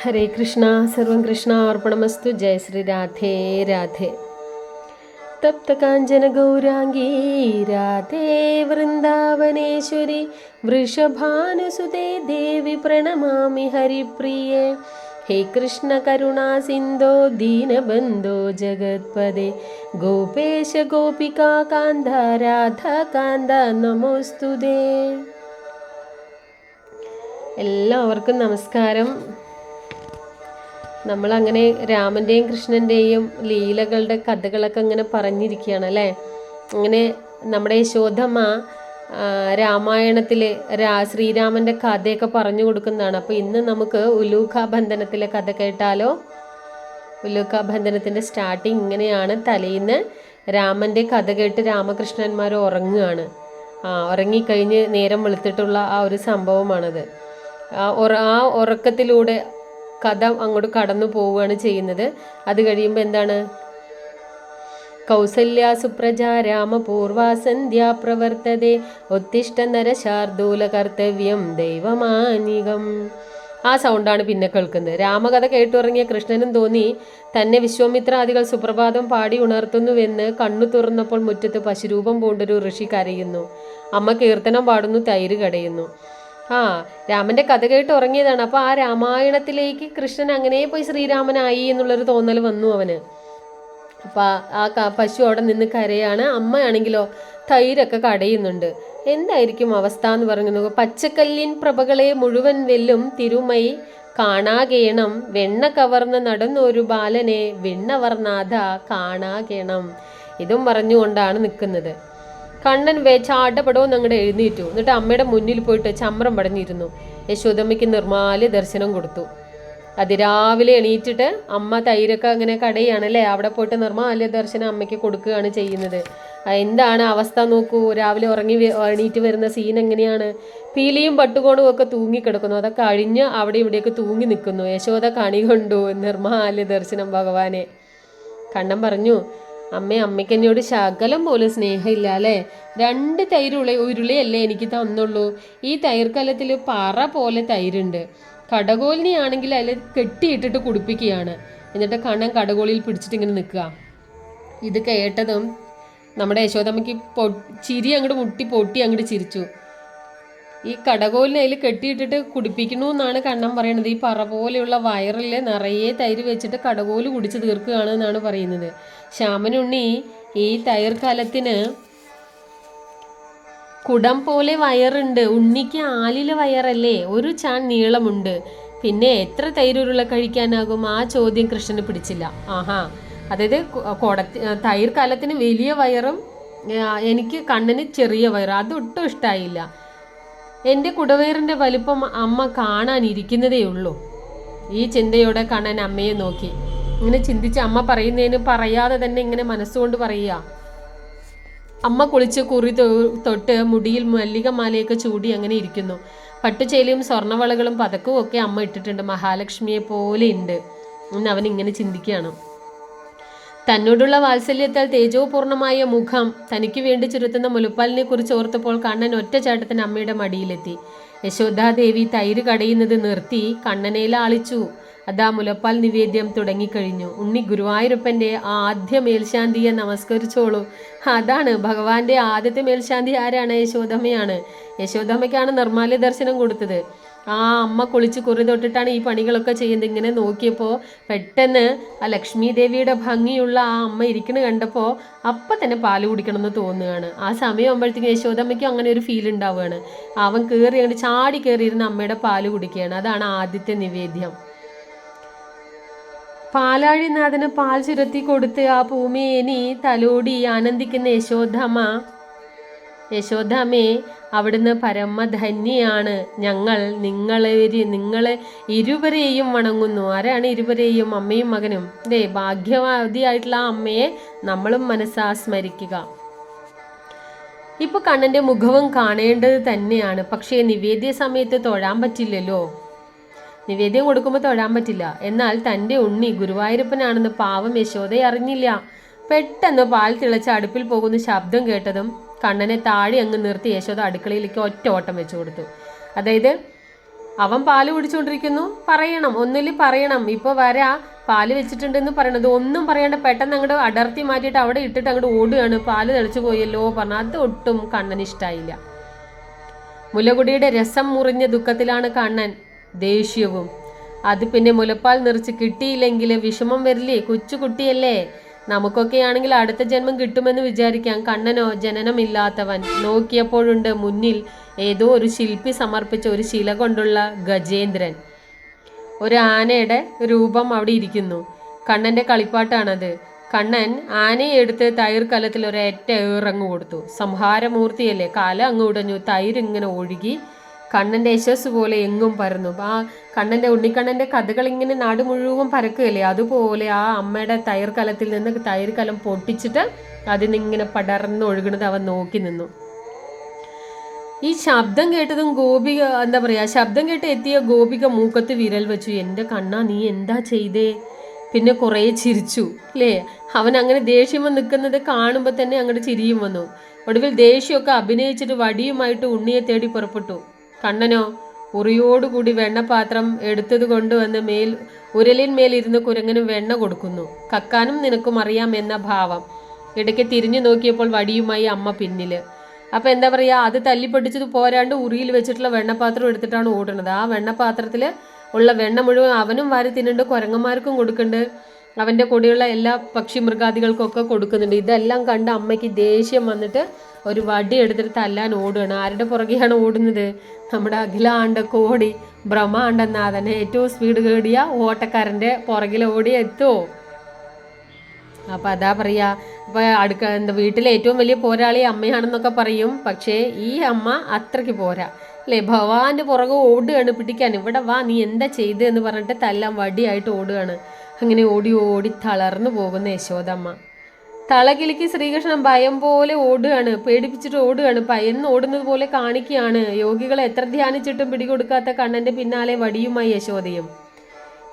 ഹരേ കൃഷ്ണ സർവം കൃഷ്ണ അർപ്പണമസ്തു. ജയ ശ്രീ രാധേ രാധേ. തപ്ത കാഞ്ചന ഗൗരാംഗീ രാധേ വൃന്ദാവനേശ്വരി വൃഷഭാനുസുതേ ദേവി പ്രണമാമി ഹരിപ്രിയേ. ഹേ കൃഷ്ണ കരുണാ സിന്ധോ ദീനബന്ധോ ജഗത്പദേ ഗോപേശ ഗോപികാ കാന്ത രാധാ കാന്ത നമോസ്തുതേ. എല്ലാവർക്കും നമസ്കാരം. നമ്മളങ്ങനെ രാമൻ്റെയും കൃഷ്ണൻ്റെയും ലീലകളുടെ കഥകളൊക്കെ അങ്ങനെ പറഞ്ഞിരിക്കുകയാണ് അല്ലേ. അങ്ങനെ നമ്മുടെ യശോദമ്മ രാമായണത്തിൽ ശ്രീരാമൻ്റെ കഥയൊക്കെ പറഞ്ഞു കൊടുക്കുന്നതാണ്. അപ്പോൾ ഇന്ന് നമുക്ക് ഉലൂഖാബന്ധനത്തിലെ കഥ കേട്ടാലോ. ഉലൂഖാബന്ധനത്തിൻ്റെ സ്റ്റാർട്ടിങ് ഇങ്ങനെയാണ്. തലേന്ന് രാമൻ്റെ കഥ കേട്ട് രാമകൃഷ്ണന്മാർ ഉറങ്ങുകയാണ്. ഉറങ്ങിക്കഴിഞ്ഞ് നേരം വെളുത്തിട്ടുള്ള ആ ഒരു സംഭവമാണത്. ആ ഉറക്കത്തിലൂടെ കഥ അങ്ങോട്ട് കടന്നു പോവുകയാണ് ചെയ്യുന്നത്. അത് കഴിയുമ്പോൾ എന്താണ്? കൗസല്യ സുപ്രജ രാമപൂർവ സന്ധ്യാ പ്രവർത്തതേ ഉത്തിഷ്ഠ നരശാർദൂല കർത്തവ്യം ദൈവമാനികം. ആ സൗണ്ടാണ് പിന്നെ കേൾക്കുന്നത്. രാമകഥ കേട്ടുറങ്ങിയ കൃഷ്ണനും തോന്നി തന്നെ വിശ്വാമിത്രാദികൾ സുപ്രഭാതം പാടി ഉണർത്തുന്നുവെന്ന്. കണ്ണു തുറന്നപ്പോൾ മുറ്റത്ത് പശുരൂപം പൂണ്ടൊരു ഋഷി കരയുന്നു. അമ്മ കീർത്തനം പാടുന്നു, തൈര് കടയുന്നു. രാമൻ്റെ കഥ കേട്ട് ഉറങ്ങിയതാണ്. അപ്പോൾ ആ രാമായണത്തിലേക്ക് കൃഷ്ണൻ അങ്ങനെ പോയി ശ്രീരാമനായി എന്നുള്ളൊരു തോന്നൽ വന്നു അവന്. അപ്പോൾ ആ പശു അവിടെ നിന്ന് കരയാണ്. അമ്മയാണെങ്കിലോ തൈരൊക്കെ കടയുന്നുണ്ട്. എന്തായിരിക്കും അവസ്ഥ എന്ന് പറഞ്ഞു. പച്ചക്കല്ലിൻ പ്രഭകളെ മുഴുവൻ വെല്ലും തിരുമൈ കാണാകേണം, വെണ്ണ കവർന്ന് നടന്നൊരു ബാലനെ വിണ്ണവർനാഥ കാണാകേണം. ഇതും പറഞ്ഞുകൊണ്ടാണ് നിൽക്കുന്നത്. കണ്ണൻ ചാട്ടപ്പെടവും അങ്ങോട്ട് എഴുന്നേറ്റു. എന്നിട്ട് അമ്മയുടെ മുന്നിൽ പോയിട്ട് ചമ്രം പടഞ്ഞിരുന്നു. യശോദമ്മയ്ക്ക് നിർമാല്യ ദർശനം കൊടുത്തു. അതിരാവിലെ എണീറ്റിട്ട് അമ്മ തൈരൊക്കെ അങ്ങനെ കടയാണല്ലേ, അവിടെ പോയിട്ട് നിർമാല്യ ദർശനം അമ്മയ്ക്ക് കൊടുക്കുകയാണ് ചെയ്യുന്നത്. എന്താണ് അവസ്ഥ നോക്കൂ. രാവിലെ എണീറ്റ് വരുന്ന സീൻ എങ്ങനെയാണ്? പീലിയും പട്ടുകോണും ഒക്കെ തൂങ്ങിക്കിടക്കുന്നു. അതൊക്കെ അഴിഞ്ഞ് അവിടെ ഇവിടെയൊക്കെ തൂങ്ങി നിൽക്കുന്നു. യശോദ കണി കൊണ്ടു നിർമാല്യ ദർശനം ഭഗവാനെ. കണ്ണൻ പറഞ്ഞു, അമ്മയ്ക്ക് എന്നോട് ശകലം പോലും സ്നേഹമില്ല അല്ലേ. 2 തൈര് ഉരുളയല്ലേ എനിക്ക് തന്നുള്ളൂ. ഈ തൈർക്കലത്തിൽ പറ പോലെ തൈരുണ്ട്. കടകോലിനെ ആണെങ്കിൽ അതിൽ കെട്ടിയിട്ടിട്ട് കുടിപ്പിക്കുകയാണ്. എന്നിട്ട് കണ്ണൻ കടകോലിൽ പിടിച്ചിട്ട് ഇങ്ങനെ നിൽക്കുക. ഇത് കേട്ടതും നമ്മുടെ യശോദമ്മയ്ക്ക് ചിരി അങ്ങോട്ട് പൊട്ടി അങ്ങോട്ട് ചിരിച്ചു. ഈ കടകോലിനെ അതിൽ കെട്ടിയിട്ടിട്ട് കുടിപ്പിക്കണു എന്നാണ് കണ്ണൻ പറയണത്. ഈ പറ പോലെയുള്ള വയറിൽ നിറയെ തൈര് വെച്ചിട്ട് കടകോല് കുടിച്ച് തീർക്കുകയാണ് എന്നാണ് പറയുന്നത്. ശ്യാമനുണ്ണി ഈ തൈർക്കലത്തിന് കുടം പോലെ വയറുണ്ട്. ഉണ്ണിക്ക് ആലിലെ വയറല്ലേ, ഒരു ചാൺ നീളമുണ്ട്. പിന്നെ എത്ര തൈരുരുള കഴിക്കാനാകും? ആ ചോദ്യം കൃഷ്ണന് പിടിച്ചില്ല. അതായത് തൈർക്കലത്തിന് വലിയ വയറും എനിക്ക് കണ്ണന് ചെറിയ വയറ്, അതൊട്ടും ഇഷ്ടമായില്ല. എൻ്റെ കുടവയറിൻ്റെ വലിപ്പം അമ്മ കാണാനിരിക്കുന്നതേ ഉള്ളൂ. ഈ ചിന്തയോടെ കണ്ണൻ അമ്മയെ നോക്കി. ഇങ്ങനെ ചിന്തിച്ച് അമ്മ പറയുന്നതിന് പറയാതെ തന്നെ ഇങ്ങനെ മനസ്സുകൊണ്ട് പറയുക. അമ്മ കുളിച്ച് കുറി തൊട്ട് മുടിയിൽ മല്ലികമാലയൊക്കെ ചൂടി അങ്ങനെ ഇരിക്കുന്നു. പട്ടുചേലിയും സ്വർണ്ണവളകളും പതക്കവും ഒക്കെ അമ്മ ഇട്ടിട്ടുണ്ട്. മഹാലക്ഷ്മിയെ പോലെ ഉണ്ട് എന്ന് അവൻ ഇങ്ങനെ ചിന്തിക്കുകയാണ്. തന്നോടുള്ള വാത്സല്യത്താൽ തേജോപൂർണമായ മുഖം തനിക്ക് വേണ്ടി ചുരുത്തുന്ന മുലപ്പാലിനെ കുറിച്ച് ഓർത്തപ്പോൾ കണ്ണൻ ഒറ്റച്ചാട്ടത്തിന് അമ്മയുടെ മടിയിലെത്തി. യശോദാദേവി തൈര് കടയുന്നത് നിർത്തി കണ്ണനെ ലാളിച്ചു. അതാ മുലപ്പാൽ നിവേദ്യം തുടങ്ങിക്കഴിഞ്ഞു. ഉണ്ണി ഗുരുവായൂരപ്പൻ്റെ ആദ്യ മേൽശാന്തിയെ നമസ്കരിച്ചോളൂ. അതാണ് ഭഗവാന്റെ ആദ്യത്തെ മേൽശാന്തി ആരാണ്? യശോദമ്മയാണ്. യശോദമ്മയ്ക്കാണ് നിർമാല്യ ദർശനം കൊടുത്തത്. അമ്മ കുളിച്ച് കുറി തൊട്ടിട്ടാണ് ഈ പണികളൊക്കെ ചെയ്യുന്നത്. ഇങ്ങനെ നോക്കിയപ്പോൾ പെട്ടെന്ന് ആ ലക്ഷ്മി ദേവിയുടെ ഭംഗിയുള്ള ആ അമ്മ ഇരിക്കുന്നത് കണ്ടപ്പോൾ അപ്പം തന്നെ പാല് കുടിക്കണമെന്ന് തോന്നുകയാണ്. ആ സമയം ആകുമ്പോഴത്തേക്കും യശോദമ്മയ്ക്കും അങ്ങനെ ഒരു ഫീൽ ഉണ്ടാവുകയാണ്. അവൻ അങ്ങോട്ട് ചാടി കയറിയിരുന്ന അമ്മയുടെ പാല് കുടിക്കുകയാണ്. അതാണ് ആദ്യത്തെ നിവേദ്യം. പാലാഴിനാഥന് പാൽ ചുരത്തി കൊടുത്ത് ആ ഭൂമിയേനി തലോടി ആനന്ദിക്കുന്ന യശോദാമ്മേ, അവിടുന്ന് പരമധന്യാണ്. ഞങ്ങൾ നിങ്ങളെ ഇരുവരെയും വണങ്ങുന്നു. ആരാണ് ഇരുവരെയും? അമ്മയും മകനും. ഭാഗ്യവതിയായിട്ടുള്ള ആ അമ്മയെ നമ്മളും മനസ്സാ സ്മരിക്കുക. ഇപ്പൊ കണ്ണന്റെ മുഖവും കാണേണ്ടത് തന്നെയാണ്. പക്ഷേ നിവേദ്യ സമയത്ത് തൊഴാൻ പറ്റില്ലല്ലോ. നിവേദ്യം കൊടുക്കുമ്പോൾ തൊഴാൻ പറ്റില്ല. എന്നാൽ തൻ്റെ ഉണ്ണി ഗുരുവായൂരപ്പനാണെന്ന് പാവം യശോദ അറിഞ്ഞില്ല. പെട്ടെന്ന് പാൽ തിളച്ച് അടുപ്പിൽ പോകുന്ന ശബ്ദം കേട്ടതും കണ്ണനെ താഴെ അങ്ങ് നിർത്തി യശോദ അടുക്കളയിലേക്ക് ഒറ്റ ഓട്ടം വെച്ചു കൊടുത്തു. അതായത് അവൻ പാല് കുടിച്ചുകൊണ്ടിരിക്കുന്നു, പറയണം, ഒന്നുമില്ല പറയണം, ഇപ്പോൾ വരാ പാല് വെച്ചിട്ടുണ്ടെന്ന് പറയണത്. ഒന്നും പറയാണ്ട് പെട്ടെന്ന് അങ്ങോട്ട് അടർത്തി മാറ്റിയിട്ട് അവിടെ ഇട്ടിട്ട് അങ്ങോട്ട് ഓടുകയാണ്. പാല് തെളിച്ചു പോയല്ലോ പറഞ്ഞു. അത് ഒട്ടും കണ്ണന് ഇഷ്ടമായില്ല. മുലകുടിയുടെ രസം മുറിഞ്ഞ ദുഃഖത്തിലാണ് കണ്ണൻ. ദേഷ്യവും. അത് പിന്നെ മുലപ്പാൽ നിറച്ച് കിട്ടിയില്ലെങ്കിൽ വിഷമം വരില്ലേ? കൊച്ചുകുട്ടിയല്ലേ. നമുക്കൊക്കെയാണെങ്കിൽ അടുത്ത ജന്മം കിട്ടുമെന്ന് വിചാരിക്കാം. കണ്ണനോ ജനനമില്ലാത്തവൻ. നോക്കിയപ്പോഴുണ്ട് മുന്നിൽ ഏതോ ഒരു ശില്പി സമർപ്പിച്ച ഒരു ശില കൊണ്ടുള്ള ഗജേന്ദ്രൻ. ഒരു ആനയുടെ രൂപം അവിടെ ഇരിക്കുന്നു. കണ്ണൻ്റെ കളിപ്പാട്ടാണത്. കണ്ണൻ ആനയെ എടുത്ത് തൈർ കലത്തിൽ ഒരൊറ്റ ഏറങ്ങ് കൊടുത്തു. സംഹാരമൂർത്തിയല്ലേ. കല അങ്ങ് ഉടഞ്ഞു. തൈരിങ്ങനെ ഒഴുകി കണ്ണൻ്റെ യശസ് പോലെ എങ്ങും പരന്നു. ആ കണ്ണൻ്റെ ഉണ്ണിക്കണ്ണൻ്റെ കഥകൾ ഇങ്ങനെ നാട് മുഴുവൻ പരക്കുകയല്ലേ, അതുപോലെ ആ അമ്മയുടെ തൈർ കലത്തിൽ നിന്ന് തൈർ കലം പൊട്ടിച്ചിട്ട് അതിനിങ്ങനെ പടർന്ന് ഒഴുകുന്നത് അവൻ നോക്കി നിന്നു. ഈ ശബ്ദം കേട്ടതും ഗോപിക എന്താ പറയുക, ശബ്ദം കേട്ട് എത്തിയ ഗോപിക മൂക്കത്ത് വിരൽ വെച്ചു. എൻ്റെ കണ്ണാ നീ എന്താ ചെയ്തേ? പിന്നെ കുറേ ചിരിച്ചു അല്ലേ. അവൻ അങ്ങനെ ദേഷ്യം നിൽക്കുന്നത് കാണുമ്പോൾ തന്നെ അങ്ങോട്ട് ചിരിയും വന്നു. ഒടുവിൽ ദേഷ്യമൊക്കെ അഭിനയിച്ചിട്ട് വടിയുമായിട്ട് ഉണ്ണിയെ തേടി പുറപ്പെട്ടു. കണ്ണനോ ഉറിയോടുകൂടി വെണ്ണപാത്രം എടുത്തത് കൊണ്ടുവന്ന് ഉരലിന്മേലിരുന്ന് കുരങ്ങനും വെണ്ണ കൊടുക്കുന്നു. കക്കാനും നിനക്കും അറിയാം എന്ന ഭാവം. ഇടയ്ക്ക് തിരിഞ്ഞു നോക്കിയപ്പോൾ വടിയുമായി അമ്മ പിന്നില്. അപ്പം എന്താ പറയുക, അത് തല്ലിപ്പൊട്ടിച്ചത് പോരാണ്ട് ഉറിയിൽ വെച്ചിട്ടുള്ള വെണ്ണപ്പാത്രം എടുത്തിട്ടാണ് ഓടുന്നത്. ആ വെണ്ണപ്പാത്രത്തിൽ ഉള്ള വെണ്ണ മുഴുവൻ അവനും വാരി തിന്നുണ്ട്, കുരങ്ങന്മാർക്കും കൊടുക്കുന്നുണ്ട്, അവൻ്റെ കൂടെയുള്ള എല്ലാ പക്ഷി മൃഗാദികൾക്കൊക്കെ കൊടുക്കുന്നുണ്ട്. ഇതെല്ലാം കണ്ട് അമ്മയ്ക്ക് ദേഷ്യം വന്നിട്ട് ഒരു വടി എടുത്തിട്ട് തല്ലാൻ ഓടുകയാണ്. ആരുടെ പുറകെയാണ് ഓടുന്നത്? നമ്മുടെ അഖിലാണ്ട കോടി ബ്രഹ്മാണ്ടനാഥൻ ഏറ്റവും സ്പീഡ് കേടിയ ഓട്ടക്കാരൻ്റെ പുറകിൽ ഓടി എത്തുമോ? അപ്പം അതാ പറയുക. അപ്പോൾ എന്താ വീട്ടിലെ ഏറ്റവും വലിയ പോരാളി അമ്മയാണെന്നൊക്കെ പറയും. പക്ഷേ ഈ അമ്മ അത്രയ്ക്ക് പോരാ അല്ലേ. ഭഗവാന്റെ പുറകെ ഓടുകയാണ് പിടിക്കാൻ. ഇവിടെ വാ, നീ എന്താ ചെയ്തതെന്ന് പറഞ്ഞിട്ട് തല്ലാൻ വടിയായിട്ട് ഓടുകയാണ്. അങ്ങനെ ഓടി ഓടി തളർന്നു പോകുന്ന യശോദമ്മ. തളകിലിക്ക് ശ്രീകൃഷ്ണൻ ഭയം പോലെ ഓടുകയാണ്, പേടിപ്പിച്ചിട്ട് ഓടുകയാണ്, ഭയന്ന് ഓടുന്നത് പോലെ കാണിക്കുകയാണ്. യോഗികളെ എത്ര ധ്യാനിച്ചിട്ടും പിടികൊടുക്കാത്ത കണ്ണൻ്റെ പിന്നാലെ വടിയുമായി യശോദയും.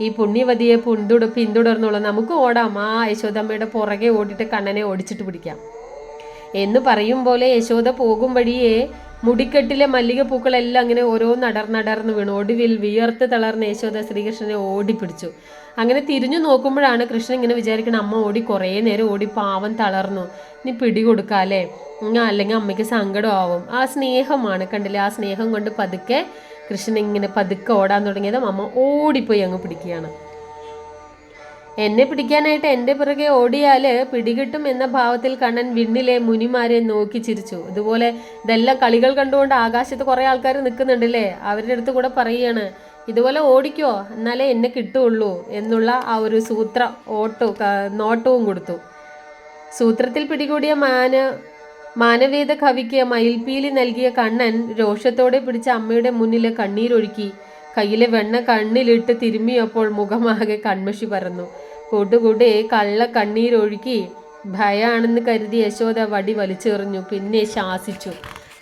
ഈ പുണ്യവതിയെ പിന്തുടർന്നുള്ള നമുക്ക് ഓടാം, ആ യശോദമ്മയുടെ പുറകെ ഓടിയിട്ട് കണ്ണനെ ഓടിച്ചിട്ട് പിടിക്കാം എന്ന് പറയും പോലെ യശോദ പോകും വഴിയെ മുടിക്കെട്ടിലെ മല്ലികപ്പൂക്കളെല്ലാം അങ്ങനെ നടർന്ന് വീണു. ഒടുവിൽ വിയർത്ത് തളർന്ന യശോദ ശ്രീകൃഷ്ണനെ ഓടിപ്പിടിച്ചു. അങ്ങനെ തിരിഞ്ഞു നോക്കുമ്പോഴാണ് കൃഷ്ണൻ ഇങ്ങനെ വിചാരിക്കണം, അമ്മ ഓടി കുറേ നേരം ഓടി, പാവം തളർന്നു, നീ പിടികൊടുക്കാല്ലേ, അല്ലെങ്കിൽ അമ്മയ്ക്ക് സങ്കടമാവും. ആ സ്നേഹമാണ്, കണ്ടില്ലേ, ആ സ്നേഹം കൊണ്ട് പതുക്കെ കൃഷ്ണൻ ഇങ്ങനെ പതുക്കെ ഓടാൻ തുടങ്ങിയതും അമ്മ ഓടിപ്പോയി അങ്ങ് പിടിക്കുകയാണ്. എന്നെ പിടിക്കാനായിട്ട് എൻ്റെ പിറകെ ഓടിയാൽ പിടികിട്ടും എന്ന ഭാവത്തിൽ കണ്ണൻ വിണ്ണിലെ മുനിമാരെ നോക്കി ചിരിച്ചു. ഇതുപോലെ ഇതെല്ലാം കളികൾ കണ്ടുകൊണ്ട് ആകാശത്ത് കുറേ ആൾക്കാർ നിൽക്കുന്നുണ്ടല്ലേ, അവരുടെ അടുത്ത് കൂടെ പറയുകയാണ്, ഇതുപോലെ ഓടിക്കോ എന്നാലേ എന്നെ കിട്ടുള്ളൂ എന്നുള്ള ആ ഒരു നോട്ടവും കൊടുത്തു. സൂത്രത്തിൽ പിടികൂടിയ മാനവേദ കവിക്ക് മയിൽപീലി നൽകിയ കണ്ണൻ രോഷത്തോടെ പിടിച്ച അമ്മയുടെ മുന്നിൽ കണ്ണീരൊഴുക്കി. കയ്യിലെ വെണ്ണ കണ്ണിലിട്ട് തിരുമ്മിയപ്പോൾ മുഖമാകെ കൺമഷി പരന്നു. കൂട്ടുകൂടി കള്ള കണ്ണീരൊഴുക്കി ഭയാണെന്ന് കരുതി യശോദ വടി വലിച്ചെറിഞ്ഞു, പിന്നെ ശാസിച്ചു.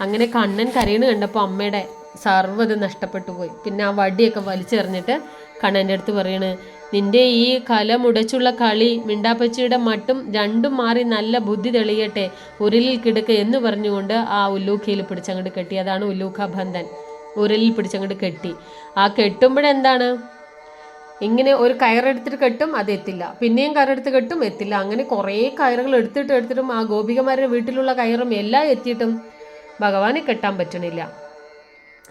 അങ്ങനെ കണ്ണൻ കരയണ് കണ്ടപ്പോൾ അമ്മയുടെ സർവ്വത് നഷ്ടപ്പെട്ടു പോയി. പിന്നെ ആ വടിയൊക്കെ വലിച്ചെറിഞ്ഞിട്ട് കണ്ണൻ്റെ അടുത്ത് പറയണ്, നിന്റെ ഈ കലമുടച്ചുള്ള കളി മിണ്ടാപ്പച്ചിയുടെ മട്ടും രണ്ടും മാറി നല്ല ബുദ്ധി തെളിയട്ടെ, ഉരുളിൽ കിടക്ക എന്ന് പറഞ്ഞുകൊണ്ട് ആ ഉല്ലൂഖയിൽ പിടിച്ചങ്ങോട്ട് കെട്ടി. അതാണ് ഉല്ലൂഖ ബന്ധൻ. ഉരുളിൽ പിടിച്ചങ്ങോട്ട് കെട്ടി. ആ കെട്ടുമ്പോഴെന്താണ്, ഇങ്ങനെ ഒരു കയറെടുത്തിട്ട് കെട്ടും, അത് എത്തില്ല, പിന്നെയും കയറെടുത്ത് കെട്ടും, എത്തില്ല. അങ്ങനെ കുറേ കയറുകൾ എടുത്തിട്ടും ആ ഗോപികമാരുടെ വീട്ടിലുള്ള കയറും എല്ലാം എത്തിയിട്ടും ഭഗവാനെ കെട്ടാൻ പറ്റണില്ല.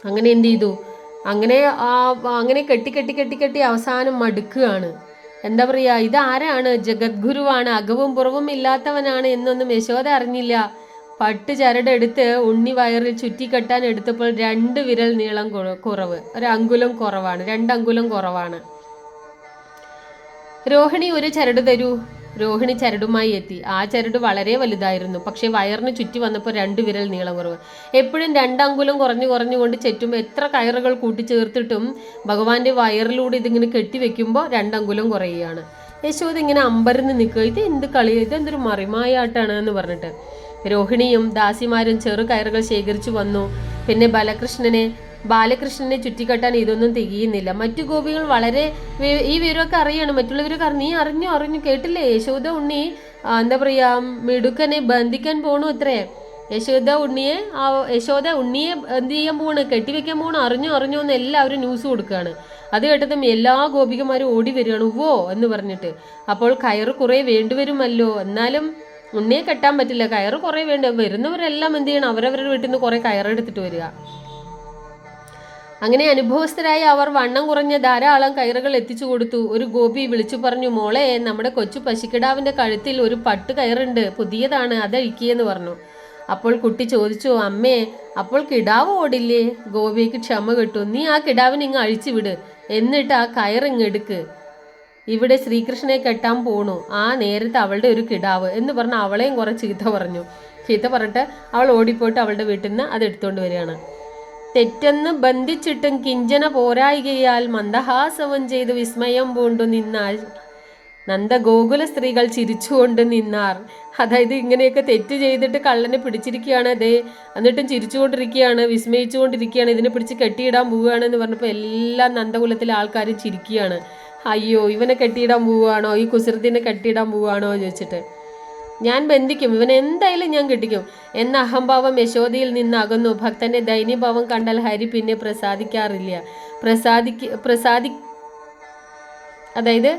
അങ്ങനെ എന്ത് ചെയ്തു, അങ്ങനെ കെട്ടി അവസാനം മടുക്കുകയാണ്. എന്താ പറയുക, ഇതാരാണ്? ജഗദ്ഗുരുവാണ്, അകവും പുറവും ഇല്ലാത്തവനാണ് എന്നൊന്നും യശോദ അറിഞ്ഞില്ല. പട്ട് ചരടെടുത്ത് ഉണ്ണി വയറിൽ ചുറ്റിക്കെട്ടാൻ എടുത്തപ്പോൾ 2 വിരൽ നീളം കുറവ്, 1 അങ്കുലം കുറവാണ്, 2 അങ്കുലം കുറവാണ്. രോഹിണി ഒരു ചരട് തരൂ. രോഹിണി ചരടുമായി എത്തി. ആ ചരട് വളരെ വലുതായിരുന്നു, പക്ഷേ വയറിന് ചുറ്റി വന്നപ്പോൾ 2 വിരൽ നീളം കുറവ്. എപ്പോഴും 2 അങ്കുലം കുറഞ്ഞുകൊണ്ട് ചുറ്റുമ്പോൾ എത്ര കയറുകൾ കൂട്ടിച്ചേർത്തിട്ടും ഭഗവാന്റെ വയറിലൂടെ ഇതിങ്ങനെ കെട്ടിവെക്കുമ്പോൾ 2 അങ്കുലം കുറയുകയാണ്. യശോദ ഇങ്ങനെ അമ്പരന്ന് നിൽക്കുക, ഇത് എന്ത് കളി, ഇതെന്തൊരു മറിമായാട്ടാണ് എന്ന് പറഞ്ഞിട്ട്. രോഹിണിയും ദാസിമാരും ചെറു കയറുകൾ ശേഖരിച്ചു വന്നു. പിന്നെ ബാലകൃഷ്ണനെ ചുറ്റിക്കെട്ടാൻ ഇതൊന്നും തികയുന്നില്ല. മറ്റു ഗോപികൾ വളരെ ഈ വിവരമൊക്കെ അറിയാണ്, മറ്റുള്ളവരൊക്കെ നീ അറിഞ്ഞു കേട്ടില്ലേ, യശോദ ഉണ്ണി എന്താ പറയുക മിടുക്കനെ ബന്ധിക്കാൻ പോണു അത്രേ യശോദ ഉണ്ണിയെ എന്ത് ചെയ്യാൻ പോവാണ്, കെട്ടിവെക്കാൻ പോവാണ്, അറിഞ്ഞോ എന്ന് എല്ലാവരും ന്യൂസ് കൊടുക്കുകയാണ്. അത് കേട്ടതും എല്ലാ ഗോപികമാരും ഓടി വരികയാണ്, ഉവ്വോ എന്ന് പറഞ്ഞിട്ട്. അപ്പോൾ കയറ് കുറേ വേണ്ടിവരുമല്ലോ, എന്നാലും ഉണ്ണിയെ കെട്ടാൻ പറ്റില്ല, കയറ് കുറേ വരുന്നവരെല്ലാം എന്ത് ചെയ്യണം, അവരവരുടെ വീട്ടിൽ നിന്ന് കുറേ കയറെടുത്തിട്ട് വരിക. അങ്ങനെ അനുഭവസ്ഥരായി അവർ വണ്ണം കുറഞ്ഞ ധാരാളം കയറുകൾ എത്തിച്ചു കൊടുത്തു. ഒരു ഗോപി വിളിച്ചു പറഞ്ഞു, മോളെ, നമ്മുടെ കൊച്ചു പശുക്കിടാവിന്റെ കഴുത്തിൽ ഒരു പട്ട് കയറുണ്ട്, പുതിയതാണ്, അതഴിക്കിയെന്ന് പറഞ്ഞു. അപ്പോൾ കുട്ടി ചോദിച്ചു, അമ്മേ, അപ്പോൾ കിടാവ് ഓടില്ലേ? ഗോപിക്ക് ക്ഷമ കിട്ടു. നീ ആ കിടാവിനെ ഇങ്ങ് അഴിച്ചു വിട്, എന്നിട്ട് ആ കയറിങ്ങെടുക്ക്, ഇവിടെ ശ്രീകൃഷ്ണനെ കെട്ടാൻ പോണു, ആ നേരത്തെ അവളുടെ ഒരു കിടാവ് എന്ന് പറഞ്ഞ് അവളെയും കുറെ ചീത്ത പറഞ്ഞു. ചീത്ത പറഞ്ഞിട്ട് അവൾ ഓടിപ്പോയിട്ട് അവളുടെ വീട്ടിൽ നിന്ന് അത് എടുത്തുകൊണ്ട് വരികയാണ്. തെറ്റെന്ന് ബന്ധിച്ചിട്ടും കിഞ്ചന പോരായികയാൽ മന്ദഹാസവം ചെയ്ത് വിസ്മയം പൂണ്ടു നിന്നാൽ നന്ദഗോകുല സ്ത്രീകൾ ചിരിച്ചുകൊണ്ട് നിന്നാർ. അതായത് ഇങ്ങനെയൊക്കെ തെറ്റ് ചെയ്തിട്ട് കള്ളനെ പിടിച്ചിരിക്കുകയാണ്, അതേ എന്നിട്ടും ചിരിച്ചുകൊണ്ടിരിക്കുകയാണ്, വിസ്മയിച്ചുകൊണ്ടിരിക്കുകയാണ്, ഇതിനെ പിടിച്ച് കെട്ടിയിടാൻ പോവുകയാണ് എന്ന് പറഞ്ഞപ്പോൾ എല്ലാ നന്ദകുലത്തിലെ ആൾക്കാരും ചിരിക്കുകയാണ്. അയ്യോ, ഇവനെ കെട്ടിയിടാൻ പോവുകയാണോ, ഈ കുസൃതിനെ കെട്ടിയിടാൻ പോവുകയാണോ ചോദിച്ചിട്ട്. ഞാൻ ബന്ധിക്കും, ഇവനെ എന്തായാലും ഞാൻ കെട്ടിക്കും എന്ന അഹംഭാവം യശോദയിൽ നിന്ന് അകന്നു. ഭക്തന്റെ ദൈന്യഭാവം കണ്ടാൽ ഹരി പിന്നെ പ്രസാദിക്കാറില്ല. അതായത്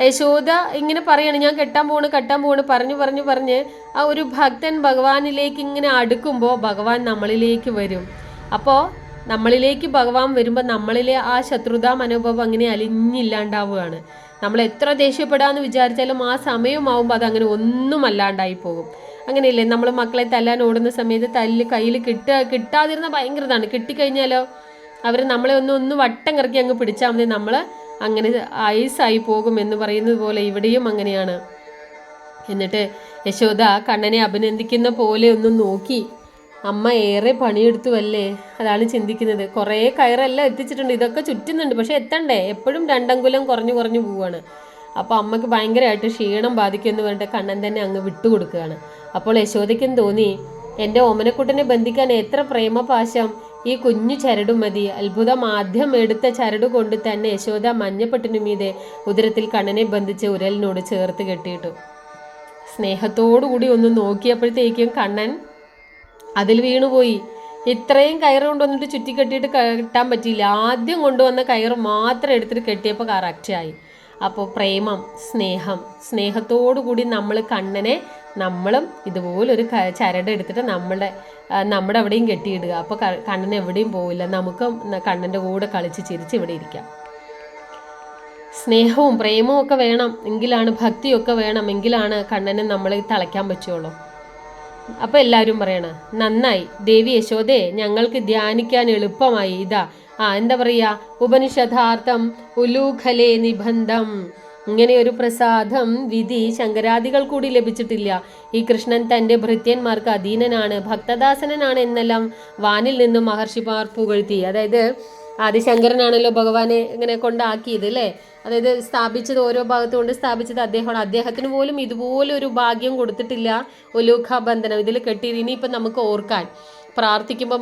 യശോദ ഇങ്ങനെ പറയാണ്, ഞാൻ കെട്ടാൻ പോണ് പറഞ്ഞ് ആ ഒരു ഭക്തൻ ഭഗവാനിലേക്ക് ഇങ്ങനെ അടുക്കുമ്പോൾ ഭഗവാൻ നമ്മളിലേക്ക് വരും. അപ്പോൾ നമ്മളിലേക്ക് ഭഗവാൻ വരുമ്പോൾ നമ്മളിലെ ആ ശത്രുതാ മനോഭാവം അങ്ങനെ അലിഞ്ഞില്ലാണ്ടാവുകയാണ്. നമ്മൾ എത്ര ദേഷ്യപ്പെടാമെന്ന് വിചാരിച്ചാലും ആ സമയമാവുമ്പോൾ അതങ്ങനെ ഒന്നും അല്ലാണ്ടായി പോകും. അങ്ങനെയല്ലേ, നമ്മൾ മക്കളെ തല്ലാൻ ഓടുന്ന സമയത്ത് തല്ല് കയ്യിൽ കിട്ടാതിരുന്ന ഭയങ്കര ഇതാണ്. കിട്ടിക്കഴിഞ്ഞാലോ അവർ നമ്മളെ ഒന്ന് വട്ടം കറക്കി അങ്ങ് പിടിച്ചാൽ മതി, നമ്മൾ അങ്ങനെ ഐസായി പോകും എന്ന് പറയുന്നത് പോലെ ഇവിടെയും അങ്ങനെയാണ്. എന്നിട്ട് യശോദ കണ്ണനെ അഭിനന്ദിക്കുന്ന പോലെ ഒന്ന് നോക്കി, അമ്മ ഏറെ പണിയെടുത്തു അല്ലേ, അതാണ് ചിന്തിക്കുന്നത്. കുറേ കയറെല്ലാം എത്തിച്ചിട്ടുണ്ട്, ഇതൊക്കെ ചുറ്റുന്നുണ്ട്, പക്ഷെ എത്തണ്ടേ, എപ്പോഴും രണ്ടങ്കുലം കുറഞ്ഞു പോവുകയാണ്. അപ്പോൾ അമ്മയ്ക്ക് ഭയങ്കരമായിട്ട് ക്ഷീണം ബാധിക്കുമെന്ന് പറഞ്ഞിട്ട് കണ്ണൻ തന്നെ അങ്ങ് വിട്ടുകൊടുക്കുകയാണ്. അപ്പോൾ യശോദയ്ക്കും തോന്നി, എൻ്റെ ഓമനക്കുട്ടനെ ബന്ധിക്കാൻ എത്ര പ്രേമപാശം, ഈ കുഞ്ഞു ചരടു മതി. അത്ഭുതം, ആദ്യം എടുത്ത ചരട് കൊണ്ട് തന്നെ യശോദ മഞ്ഞപ്പെട്ടിനു മീതെ ഉദരത്തിൽ കണ്ണനെ ബന്ധിച്ച് ഉരലിനോട് ചേർത്ത് കെട്ടിയിട്ടു. സ്നേഹത്തോടുകൂടി ഒന്ന് നോക്കിയപ്പോഴത്തേക്കും കണ്ണൻ അതിൽ വീണുപോയി. ഇത്രയും കയറ് കൊണ്ടുവന്നിട്ട് ചുറ്റിക്കെട്ടിയിട്ട് കെട്ടാൻ പറ്റിയില്ല. ആദ്യം കൊണ്ടുവന്ന കയറ് മാത്രം എടുത്തിട്ട് കെട്ടിയപ്പോൾ കറക്റ്റായി. അപ്പോൾ പ്രേമം, സ്നേഹത്തോടു കൂടി നമ്മൾ കണ്ണനെ നമ്മളും ഇതുപോലൊരു ചരട് എടുത്തിട്ട് നമ്മുടെ എവിടെയും കെട്ടിയിടുക. അപ്പോൾ കണ്ണൻ എവിടെയും പോവില്ല, നമുക്ക് കണ്ണൻ്റെ കൂടെ കളിച്ച് ചിരിച്ച് ഇവിടെ ഇരിക്കാം. സ്നേഹവും പ്രേമവും ഒക്കെ വേണം എങ്കിലാണ്, ഭക്തിയൊക്കെ വേണം എങ്കിലാണ് കണ്ണനെ നമ്മൾ തളയ്ക്കാൻ പറ്റുള്ളൂ. അപ്പോൾ എല്ലാവരും പറയണം, നന്നായി ദേവി യശോദേ, ഞങ്ങൾക്ക് ധ്യാനിക്കാൻ എളുപ്പമായി. ഇതാ എന്താ പറയുക, ഉപനിഷദാർത്ഥം ഉലൂഖലേ നിബന്ധം, ഇങ്ങനെ ഒരു പ്രസാദം വിധി ശങ്കരാദികൾ കൂടി ലഭിച്ചിട്ടില്ല. ഈ കൃഷ്ണൻ തൻ്റെ ഭൃത്യന്മാർക്ക് അധീനനാണ്, ഭക്തദാസനാണ് എന്നെല്ലാം വാനിൽ നിന്നും മഹർഷിമാർ പുകഴ്ത്തി. അതായത് ആദിശങ്കരനാണല്ലോ ഭഗവാനെ ഇങ്ങനെ കൊണ്ടാക്കിയത് അല്ലേ, അതായത് സ്ഥാപിച്ചത് ഓരോ ഭാഗത്ത് കൊണ്ട് സ്ഥാപിച്ചത് അദ്ദേഹമാണ്. അദ്ദേഹത്തിന് പോലും ഇതുപോലെ ഒരു ഭാഗ്യം കൊടുത്തിട്ടില്ല. ഉലൂഖബന്ധനം ഇതിൽ കെട്ടി. ഇനിയിപ്പം നമുക്ക് ഓർക്കാൻ പ്രാർത്ഥിക്കുമ്പോൾ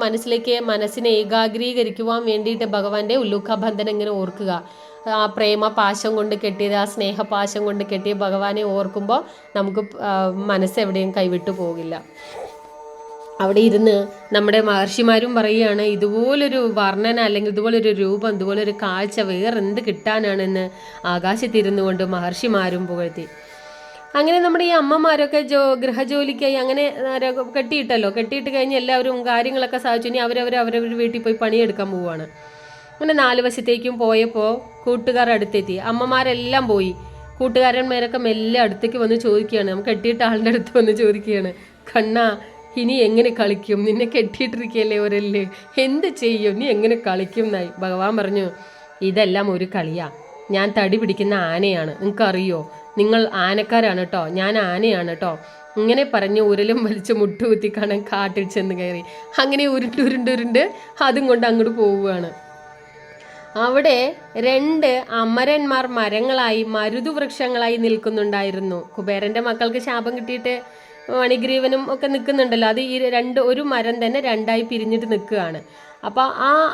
മനസ്സിനെ ഏകാഗ്രീകരിക്കുവാൻ വേണ്ടിയിട്ട് ഭഗവാന്റെ ഉലൂഖബന്ധനം ഇങ്ങനെ ഓർക്കുക. ആ പ്രേമ പാശം കൊണ്ട് കെട്ടിയത്, ആ സ്നേഹപാശം കൊണ്ട് കെട്ടിയ ഭഗവാനെ ഓർക്കുമ്പോൾ നമുക്ക് മനസ്സെവിടെയും കൈവിട്ടു പോകില്ല. അവിടെ ഇരുന്ന് നമ്മുടെ മഹർഷിമാരും പറയുകയാണ്, ഇതുപോലൊരു വർണ്ണന അല്ലെങ്കിൽ ഇതുപോലൊരു രൂപം, ഇതുപോലൊരു കാഴ്ച വേറെന്ത് കിട്ടാനാണെന്ന് ആകാശത്തിരുന്നു കൊണ്ട് മഹർഷിമാരും പുകഴ്ത്തി. അങ്ങനെ നമ്മുടെ ഈ അമ്മമാരൊക്കെ ഗൃഹജോലിക്കായി അങ്ങനെ കെട്ടിയിട്ട് കഴിഞ്ഞ് എല്ലാവരും കാര്യങ്ങളൊക്കെ സാധിച്ചു. ഇനി അവരവരുടെ വീട്ടിൽ പോയി പണിയെടുക്കാൻ പോവുകയാണ്. അങ്ങനെ 4 വശത്തേക്കും പോയപ്പോൾ കൂട്ടുകാർ അടുത്തെത്തി. അമ്മമാരെല്ലാം പോയി, കൂട്ടുകാരന്മാരൊക്കെ മെല്ലെ അടുത്തേക്ക് വന്ന് ചോദിക്കുകയാണ്, നമുക്ക് കെട്ടിയിട്ട ആളുടെ അടുത്ത് വന്ന് ചോദിക്കുകയാണ്, കണ്ണാ ഇനി എങ്ങനെ കളിക്കും, നിന്നെ കെട്ടിയിട്ടിരിക്കുകയല്ലേ ഒരല്ലേ, എന്ത് ചെയ്യും, നീ എങ്ങനെ കളിക്കും എന്നായി. ഭഗവാൻ പറഞ്ഞു, ഇതെല്ലാം ഒരു കളിയാ, ഞാൻ തടി പിടിക്കുന്ന ആനയാണ്, നിങ്ങൾക്കറിയോ, നിങ്ങൾ ആനക്കാരാണ് കേട്ടോ, ഞാൻ ആനയാണ് കേട്ടോ. ഇങ്ങനെ പറഞ്ഞ് ഉരലും വലിച്ച് മുട്ടുകുത്തി കാണാൻ കാട്ടിൽ ചെന്ന് കയറി. അങ്ങനെ ഉരുണ്ട് അതും കൊണ്ട് അങ്ങോട്ട് പോവുകയാണ്. അവിടെ 2 അമരന്മാർ മരങ്ങളായി മരുതുവൃക്ഷങ്ങളായി നിൽക്കുന്നുണ്ടായിരുന്നു. കുബേരൻ്റെ മക്കൾക്ക് ശാപം കിട്ടിയിട്ട് മണിഗ്രീവനും ഒക്കെ നിൽക്കുന്നുണ്ടല്ലോ, അത് ഈ ഒരു മരം തന്നെ 2ആയി പിരിഞ്ഞിട്ട് നിൽക്കുകയാണ്. അപ്പോൾ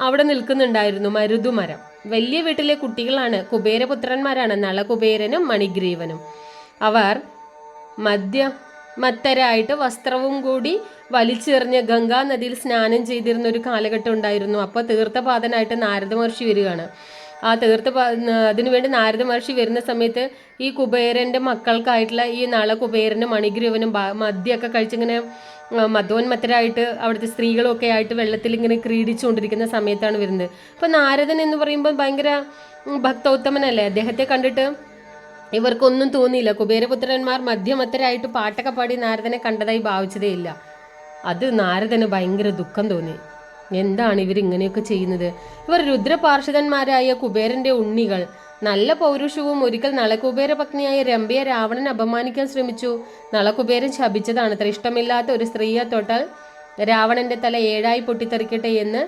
അവിടെ നിൽക്കുന്നുണ്ടായിരുന്നു മരുതുമരം. വലിയ വീട്ടിലെ കുട്ടികളാണ്, കുബേരപുത്രന്മാരാണ്, നളകുബേരനും മണിഗ്രീവനും. അവർ മത്തരായിട്ട് വസ്ത്രവും കൂടി വലിച്ചെറിഞ്ഞ് ഗംഗാ നദിയിൽ സ്നാനം ചെയ്തിരുന്ന ഒരു കാലഘട്ടം ഉണ്ടായിരുന്നു. അപ്പോൾ തീർത്ഥപാദനായിട്ട് നാരദ മഹർഷി വരികയാണ്. ആ അതിനുവേണ്ടി നാരദ മഹർഷി വരുന്ന സമയത്ത് ഈ കുബേരൻ്റെ മക്കൾക്കായിട്ടുള്ള ഈ നളകുബേരനും മണിഗ്രീവനും മദ്യമൊക്കെ കഴിച്ചിങ്ങനെ മദ്യോന്മത്തരായിട്ട് അവിടുത്തെ സ്ത്രീകളൊക്കെ ആയിട്ട് വെള്ളത്തിൽ ഇങ്ങനെ ക്രീഡിച്ചുകൊണ്ടിരിക്കുന്ന സമയത്താണ് വരുന്നത്. അപ്പോൾ നാരദൻ എന്ന് പറയുമ്പോൾ ഭയങ്കര ഭക്തോത്തമനല്ലേ. അദ്ദേഹത്തെ കണ്ടിട്ട് ഇവർക്കൊന്നും തോന്നിയില്ല. കുബേരപുത്രന്മാർ മധ്യമത്തരായിട്ട് പാട്ടൊക്കെ പാടി നാരദനെ കണ്ടതായി ഭാവിച്ചതേ ഇല്ല. അത് നാരദന് ഭയങ്കര ദുഃഖം തോന്നി. എന്താണ് ഇവരിങ്ങനെയൊക്കെ ചെയ്യുന്നത്? ഇവർ രുദ്രപാർഷദന്മാരായ കുബേരന്റെ ഉണ്ണികൾ. നല്ല പൗരുഷവും ഒരിക്കൽ നളകുബേര പത്നിയായ രംഭയെ രാവണൻ അപമാനിക്കാൻ ശ്രമിച്ചു. നളകുബേരൻ ശപിച്ചതാണ്. അത്ര ഇഷ്ടമില്ലാത്ത ഒരു സ്ത്രീയെ തൊട്ടാൽ രാവണന്റെ തല 7 പൊട്ടിത്തെറിക്കട്ടെ എന്ന്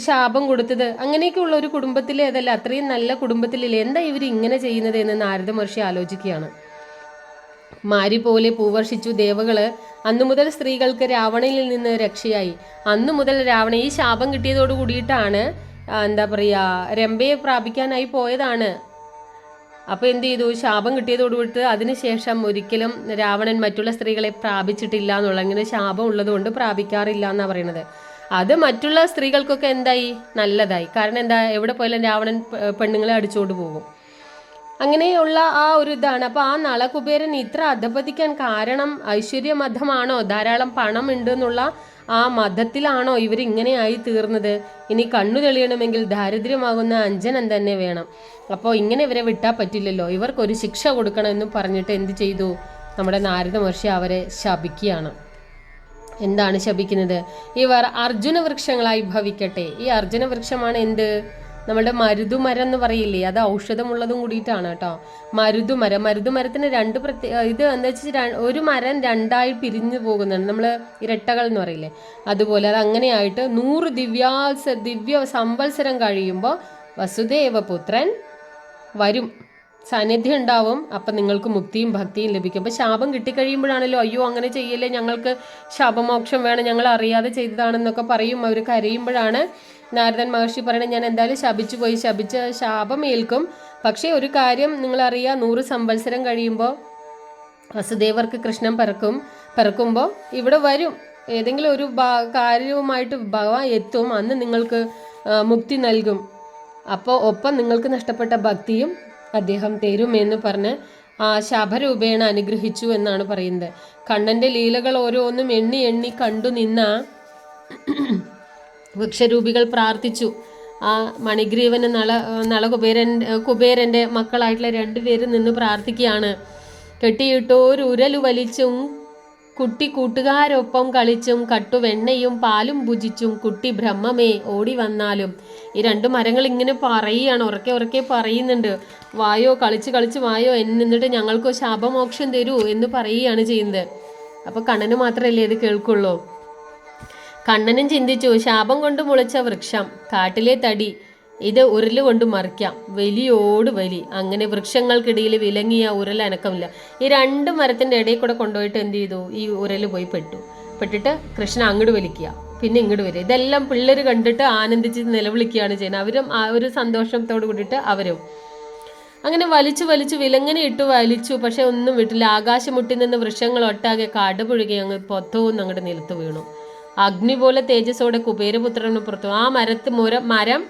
ശാപം കൊടുത്തത്. അങ്ങനെയൊക്കെയുള്ള ഒരു കുടുംബത്തിലെ അതല്ല, അത്രയും നല്ല കുടുംബത്തിലില്ല. എന്താ ഇവർ ഇങ്ങനെ ചെയ്യുന്നത് എന്ന് നാരദ മഹർഷി ആലോചിക്കുകയാണ്. മാരി പോലെ പൂവർഷിച്ചു ദേവകള്. അന്നു മുതൽ സ്ത്രീകൾക്ക് രാവണനിൽ നിന്ന് രക്ഷയായി. അന്നു മുതൽ രാവണ ഈ ശാപം കിട്ടിയതോട് കൂടിയിട്ടാണ് എന്താ പറയുക, രംഭയെ പ്രാപിക്കാനായി പോയതാണ്. അപ്പോൾ എന്ത് ചെയ്തു? ശാപം കിട്ടിയതോടുകൂടി അതിനുശേഷം ഒരിക്കലും രാവണൻ മറ്റുള്ള സ്ത്രീകളെ പ്രാപിച്ചിട്ടില്ല എന്നുള്ള, ഇങ്ങനെ ശാപം ഉള്ളതുകൊണ്ട് പ്രാപിക്കാറില്ല എന്നാണ് പറയുന്നത്. അത് മറ്റുള്ള സ്ത്രീകൾക്കൊക്കെ എന്തായി? നല്ലതായി. കാരണം എന്താ, എവിടെ പോയാലും രാവണൻ പെണ്ണുങ്ങളെ അടിച്ചുകൊണ്ട് പോകും. അങ്ങനെയുള്ള ആ ഒരു ഇതാണ്. അപ്പോൾ ആ നളകുബേരൻ ഇത്ര അധപതിക്കാൻ കാരണം ഐശ്വര്യമതമാണോ, ധാരാളം പണം ഉണ്ട് എന്നുള്ള ആ മതത്തിലാണോ ഇവരിങ്ങനെയായി തീർന്നത്? ഇനി കണ്ണു തെളിയണമെങ്കിൽ ദാരിദ്ര്യമാകുന്ന അഞ്ജനം തന്നെ വേണം. അപ്പോൾ ഇങ്ങനെ ഇവരെ വിട്ടാൽ പറ്റില്ലല്ലോ, ഇവർക്കൊരു ശിക്ഷ കൊടുക്കണമെന്ന് പറഞ്ഞിട്ട് എന്ത് ചെയ്തു? നമ്മുടെ നാരദ മഹർഷി അവരെ ശപിക്കുകയാണ്. എന്താണ് ശപിക്കുന്നത്? ഇവർ അർജുന വൃക്ഷങ്ങളായി ഭവിക്കട്ടെ. ഈ അർജുന വൃക്ഷമാണ് എന്ത്? നമ്മുടെ മരുതുമരം എന്ന് പറയില്ലേ, അത് ഔഷധമുള്ളതും കൂടിയിട്ടാണ് കേട്ടോ. മരുതുമരത്തിന് ഇത് എന്താ വെച്ചാൽ ഒരു മരം 2ആയി പിരിഞ്ഞു പോകുന്നുണ്ട്. നമ്മൾ ഇരട്ടകൾ എന്ന് പറയില്ലേ, അതുപോലെ അത് അങ്ങനെയായിട്ട് 100 ദിവ്യ സംവത്സരം കഴിയുമ്പോൾ വസുദേവപുത്രൻ വരും, സാന്നിധ്യം ഉണ്ടാവും. അപ്പം നിങ്ങൾക്ക് മുക്തിയും ഭക്തിയും ലഭിക്കും. അപ്പം ശാപം കിട്ടിക്കഴിയുമ്പോഴാണല്ലോ അയ്യോ അങ്ങനെ ചെയ്യല്ലേ, ഞങ്ങൾക്ക് ശാപമോക്ഷം വേണം, ഞങ്ങൾ അറിയാതെ ചെയ്തതാണെന്നൊക്കെ പറയും. അവർ കരയുമ്പോഴാണ് നാരദൻ മഹർഷി പറയണത്, ഞാൻ എന്തായാലും ശപിച്ച ശാപം ഏൽക്കും. പക്ഷേ ഒരു കാര്യം നിങ്ങളറിയുക, 100 സംവത്സരം കഴിയുമ്പോൾ വസുദേവർക്ക് കൃഷ്ണൻ പിറക്കുമ്പോൾ ഇവിടെ വരും. ഏതെങ്കിലും ഒരു കാര്യവുമായിട്ട് ഭഗവാൻ എത്തും. അന്ന് നിങ്ങൾക്ക് മുക്തി നൽകും. അപ്പോൾ ഒപ്പം നിങ്ങൾക്ക് നഷ്ടപ്പെട്ട ഭക്തിയും അദ്ദേഹം തരുമെന്ന് പറഞ്ഞ് ശാപരൂപേണ അനുഗ്രഹിച്ചു എന്നാണ് പറയുന്നത്. കണ്ണൻ്റെ ലീലകൾ ഓരോന്നും എണ്ണി കണ്ടു നിന്ന വൃക്ഷരൂപികൾ പ്രാർത്ഥിച്ചു. ആ മണിഗ്രീവന് കുബേരൻ്റെ മക്കളായിട്ടുള്ള 2 പേരും നിന്ന് പ്രാർത്ഥിക്കുകയാണ്. കെട്ടിയിട്ടോരു ഉരലു വലിച്ചും കുട്ടി കൂട്ടുകാരൊപ്പം കളിച്ചും കട്ടുവെണ്ണയും പാലും ഭുജിച്ചും കുട്ടി ബ്രഹ്മമേ ഓടി വന്നാലും. ഈ 2 മരങ്ങൾ ഇങ്ങനെ പറയുകയാണ്, ഉറക്കെ പറയുന്നുണ്ട്, വായോ കളിച്ച് വായോ എന്നിട്ട് ഞങ്ങൾക്ക് ശാപമോക്ഷം തരൂ എന്ന് പറയുകയാണ് ചെയ്യുന്നത്. അപ്പോൾ കണ്ണന് മാത്രമല്ലേ ഇത് കേൾക്കുള്ളൂ. കണ്ണനും ചിന്തിച്ചു, ശാപം കൊണ്ട് മുളച്ച വൃക്ഷം, കാട്ടിലെ തടി, ഇത് ഉരലുകൊണ്ട് മറിക്കാം, വലിയോട് വലി. അങ്ങനെ വൃക്ഷങ്ങൾക്കിടയിൽ വിലങ്ങിയ ഉരൽ അനക്കമില്ല. ഈ 2 മരത്തിൻ്റെ ഇടയിൽ കൂടെ കൊണ്ടുപോയിട്ട് എന്ത് ചെയ്തു? ഈ ഉരൽ പോയി പെട്ടിട്ട് കൃഷ്ണൻ അങ്ങോട്ട് വലിക്കുക, പിന്നെ ഇങ്ങോട്ട് വരിക. ഇതെല്ലാം പിള്ളേർ കണ്ടിട്ട് ആനന്ദിച്ച് നിലവിളിക്കുകയാണ് ചെയ്യുന്നത്. അവരും ആ ഒരു സന്തോഷത്തോട് കൂടിയിട്ട് അവരും അങ്ങനെ വലിച്ചു വിലങ്ങനെ ഇട്ട് വലിച്ചു. പക്ഷെ ഒന്നും വിട്ടില്ല. ആകാശം മുട്ടി നിന്ന് വൃക്ഷങ്ങൾ ഒട്ടാകെ കാടുപുഴുകി അങ്ങ് പൊത്തവും അങ്ങോട്ട് നിലത്ത് വീണു. അഗ്നി പോലെ തേജസ്സോടെ കുബേരപുത്രന് പുറത്തു. ആ മരം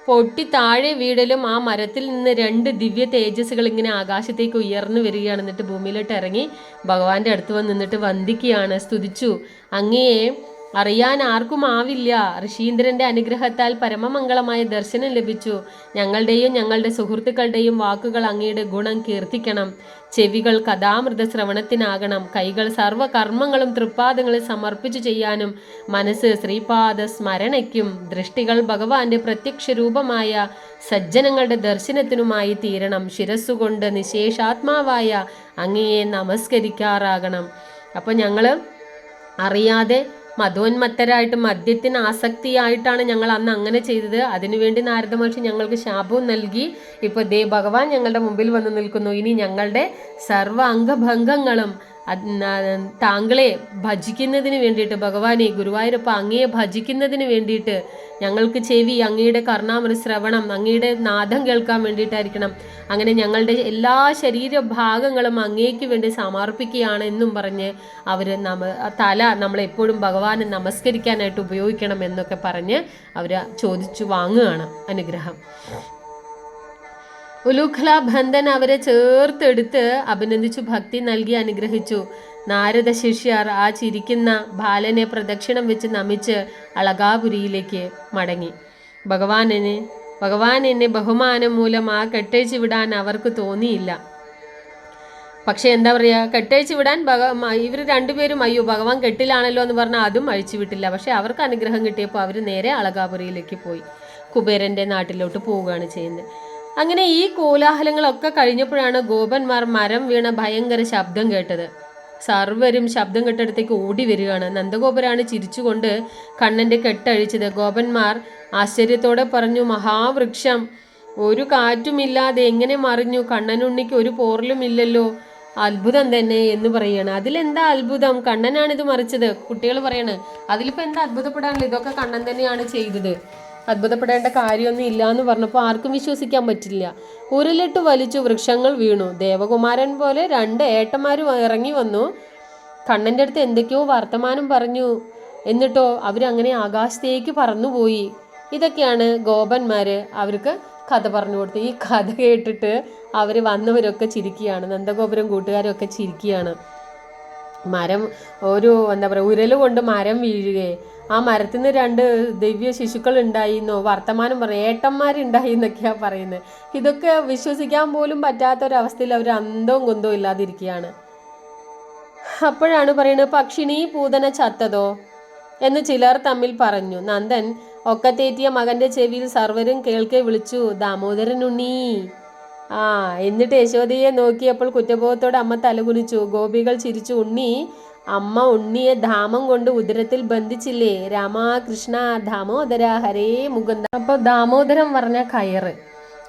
പൊട്ടി താഴെ വീടലും ആ മരത്തിൽ നിന്ന് 2 ദിവ്യ തേജസ്സുകൾ ഇങ്ങനെ ആകാശത്തേക്ക് ഉയർന്നു വരികയാണ്. എന്നിട്ട് ഭൂമിയിലോട്ട് ഇറങ്ങി ഭഗവാന്റെ അടുത്ത് വന്ന് നിന്നിട്ട് വന്ദിക്കുകയാണ്, സ്തുതിച്ചു. അങ്ങയെ അറിയാൻ ആർക്കും ആവില്ല. ഋഷീന്ദ്രന്റെ അനുഗ്രഹത്താൽ പരമമംഗളമായ ദർശനം ലഭിച്ചു. ഞങ്ങളുടെയും ഞങ്ങളുടെ സുഹൃത്തുക്കളുടെയും വാക്കുകൾ അങ്ങയുടെ ഗുണം കീർത്തിക്കണം. ചെവികൾ കഥാമൃത ശ്രവണത്തിനാകണം. കൈകൾ സർവ്വകർമ്മങ്ങളും തൃപ്പാദങ്ങളിൽ സമർപ്പിച്ചു ചെയ്യാനും മനസ്സ് ശ്രീപാദ സ്മരണയ്ക്കും ദൃഷ്ടികൾ ഭഗവാന്റെ പ്രത്യക്ഷ രൂപമായ സജ്ജനങ്ങളുടെ ദർശനത്തിനുമായി തീരണം. ശിരസ്സുകൊണ്ട് നിശേഷാത്മാവായ അങ്ങയെ നമസ്കരിക്കാറാകണം. അപ്പോൾ ഞങ്ങൾ അറിയാതെ മതോന്മത്തരായിട്ട് മദ്യത്തിന് ആസക്തിയായിട്ടാണ് ഞങ്ങൾ അന്ന് അങ്ങനെ ചെയ്തത്. അതിനുവേണ്ടി നാരദ മഹർഷി ഞങ്ങൾക്ക് ശാപവും നൽകി. ഇപ്പോൾ ഭഗവാൻ ഞങ്ങളുടെ മുമ്പിൽ വന്ന് നിൽക്കുന്നു. ഇനി ഞങ്ങളുടെ സർവ്വ അംഗഭംഗങ്ങളും താങ്കളെ ഭജിക്കുന്നതിന് വേണ്ടിയിട്ട്, ഭഗവാനെ ഗുരുവായൂരപ്പ അങ്ങയെ ഭജിക്കുന്നതിന് വേണ്ടിയിട്ട് ഞങ്ങൾക്ക് ചെവി, അങ്ങയുടെ കർണാമൃത ശ്രവണം, അങ്ങയുടെ നാദം കേൾക്കാൻ വേണ്ടിയിട്ടായിരിക്കണം. അങ്ങനെ ഞങ്ങളുടെ എല്ലാ ശരീരഭാഗങ്ങളും അങ്ങേക്ക് വേണ്ടി സമർപ്പിക്കുകയാണ് എന്നും പറഞ്ഞ് അവർ തല നമ്മളെപ്പോഴും ഭഗവാനെ നമസ്കരിക്കാനായിട്ട് ഉപയോഗിക്കണം എന്നൊക്കെ പറഞ്ഞ് അവർ ചോദിച്ചു വാങ്ങുകയാണ് അനുഗ്രഹം. ഉലൂഖല ബന്ധൻ അവരെ ചേർത്തെടുത്ത് അഭിനന്ദിച്ചു, ഭക്തി നൽകി അനുഗ്രഹിച്ചു. നാരദ ശിഷ്യർ ആ ചിരിക്കുന്ന ബാലനെ പ്രദക്ഷിണം വെച്ച് നമിച്ച് അളകാപുരിയിലേക്ക് മടങ്ങി. ഭഗവാൻ എന്നെ ബഹുമാനം മൂലം ആ കെട്ടഴിച്ചു വിടാൻ അവർക്ക് തോന്നിയില്ല. പക്ഷെ എന്താ പറയുക, കെട്ടഴിച്ചു വിടാൻ ഇവർ രണ്ടുപേരും അയ്യോ ഭഗവാൻ കെട്ടിലാണല്ലോ എന്ന് പറഞ്ഞാൽ അതും അഴിച്ചു വിട്ടില്ല. പക്ഷെ അവർക്ക് അനുഗ്രഹം കിട്ടിയപ്പോൾ അവർ നേരെ അളകാപുരിയിലേക്ക് പോയി കുബേരൻ്റെ നാട്ടിലോട്ട് പോവുകയാണ് ചെയ്യുന്നത്. അങ്ങനെ ഈ കോലാഹലങ്ങളൊക്കെ കഴിഞ്ഞപ്പോഴാണ് ഗോപന്മാർ മരം വീണ ഭയങ്കര ശബ്ദം കേട്ടത്. സർവരും ശബ്ദം കേട്ടടുത്തേക്ക് ഓടി വരികയാണ്. നന്ദഗോപരാണ് ചിരിച്ചുകൊണ്ട് കണ്ണൻ്റെ കെട്ടഴിച്ചത്. ഗോപന്മാർ ആശ്ചര്യത്തോടെ പറഞ്ഞു, മഹാവൃക്ഷം ഒരു കാറ്റുമില്ലാതെ എങ്ങനെ മറിഞ്ഞു? കണ്ണനുണ്ണിക്ക് ഒരു പോറലും ഇല്ലല്ലോ, അത്ഭുതം തന്നെ എന്ന് പറയാണ്. അതിലെന്താ അത്ഭുതം? കണ്ണനാണിത് മറിച്ചത്. കുട്ടികൾ പറയാണ് അതിലിപ്പോൾ എന്താ അത്ഭുതപ്പെടാനുള്ള, ഇതൊക്കെ കണ്ണൻ തന്നെയാണ് ചെയ്തത്, അത്ഭുതപ്പെടേണ്ട കാര്യമൊന്നും ഇല്ല എന്ന് പറഞ്ഞപ്പോൾ ആർക്കും വിശ്വസിക്കാൻ പറ്റില്ല. ഉരുളിട്ട് വലിച്ചു വൃക്ഷങ്ങൾ വീണു. ദേവകുമാരൻ പോലെ 2 ഏട്ടന്മാരും ഇറങ്ങി വന്നു. കണ്ണൻ്റെ അടുത്ത് എന്തൊക്കെയോ വർത്തമാനം പറഞ്ഞു. എന്നിട്ടോ അവരങ്ങനെ ആകാശത്തേക്ക് പറന്നുപോയി. ഇതൊക്കെയാണ് ഗോപന്മാർ അവർക്ക് കഥ പറഞ്ഞു കൊടുത്തു. ഈ കഥ കേട്ടിട്ട് അവർ വന്നവരൊക്കെ ചിരിക്കുകയാണ്. നന്ദഗോപുരം കൂട്ടുകാരൊക്കെ ചിരിക്കുകയാണ്. മരം എന്താ പറയുക, ഉരൽ കൊണ്ട് മരം വീഴുകയെ, ആ മരത്തിൽ നിന്ന് 2 ദിവ്യ ശിശുക്കൾ ഉണ്ടായിന്നോ വർത്തമാനം പറയും, ഏട്ടന്മാരുണ്ടായി എന്നൊക്കെയാണ് പറയുന്നത്. ഇതൊക്കെ വിശ്വസിക്കാൻ പോലും പറ്റാത്തൊരവസ്ഥയിൽ അവർ അന്തവും കുന്തവും ഇല്ലാതിരിക്കുകയാണ്. അപ്പോഴാണ് പറയുന്നത്, പക്ഷിണി പൂതന ചത്തതോ എന്ന് ചിലർ തമ്മിൽ പറഞ്ഞു. നന്ദൻ ഒക്കത്തേറ്റിയ മകന്റെ ചെവിയിൽ സർവരും കേൾക്കെ വിളിച്ചു, ദാമോദരനുണ്ണി. എന്നിട്ട് യശോദയെ നോക്കിയപ്പോൾ കുറ്റബോധത്തോടെ അമ്മ തലകുനിച്ചു. ഗോപികൾ ചിരിച്ചു. അമ്മ ഉണ്ണിയെ ധാമം കൊണ്ട് ഉദരത്തിൽ ബന്ധിച്ചില്ലേ? രാമകൃഷ്ണ ദാമോദര ഹരേ മുകുന്ദ. അപ്പോൾ ദാമോദരം പറഞ്ഞ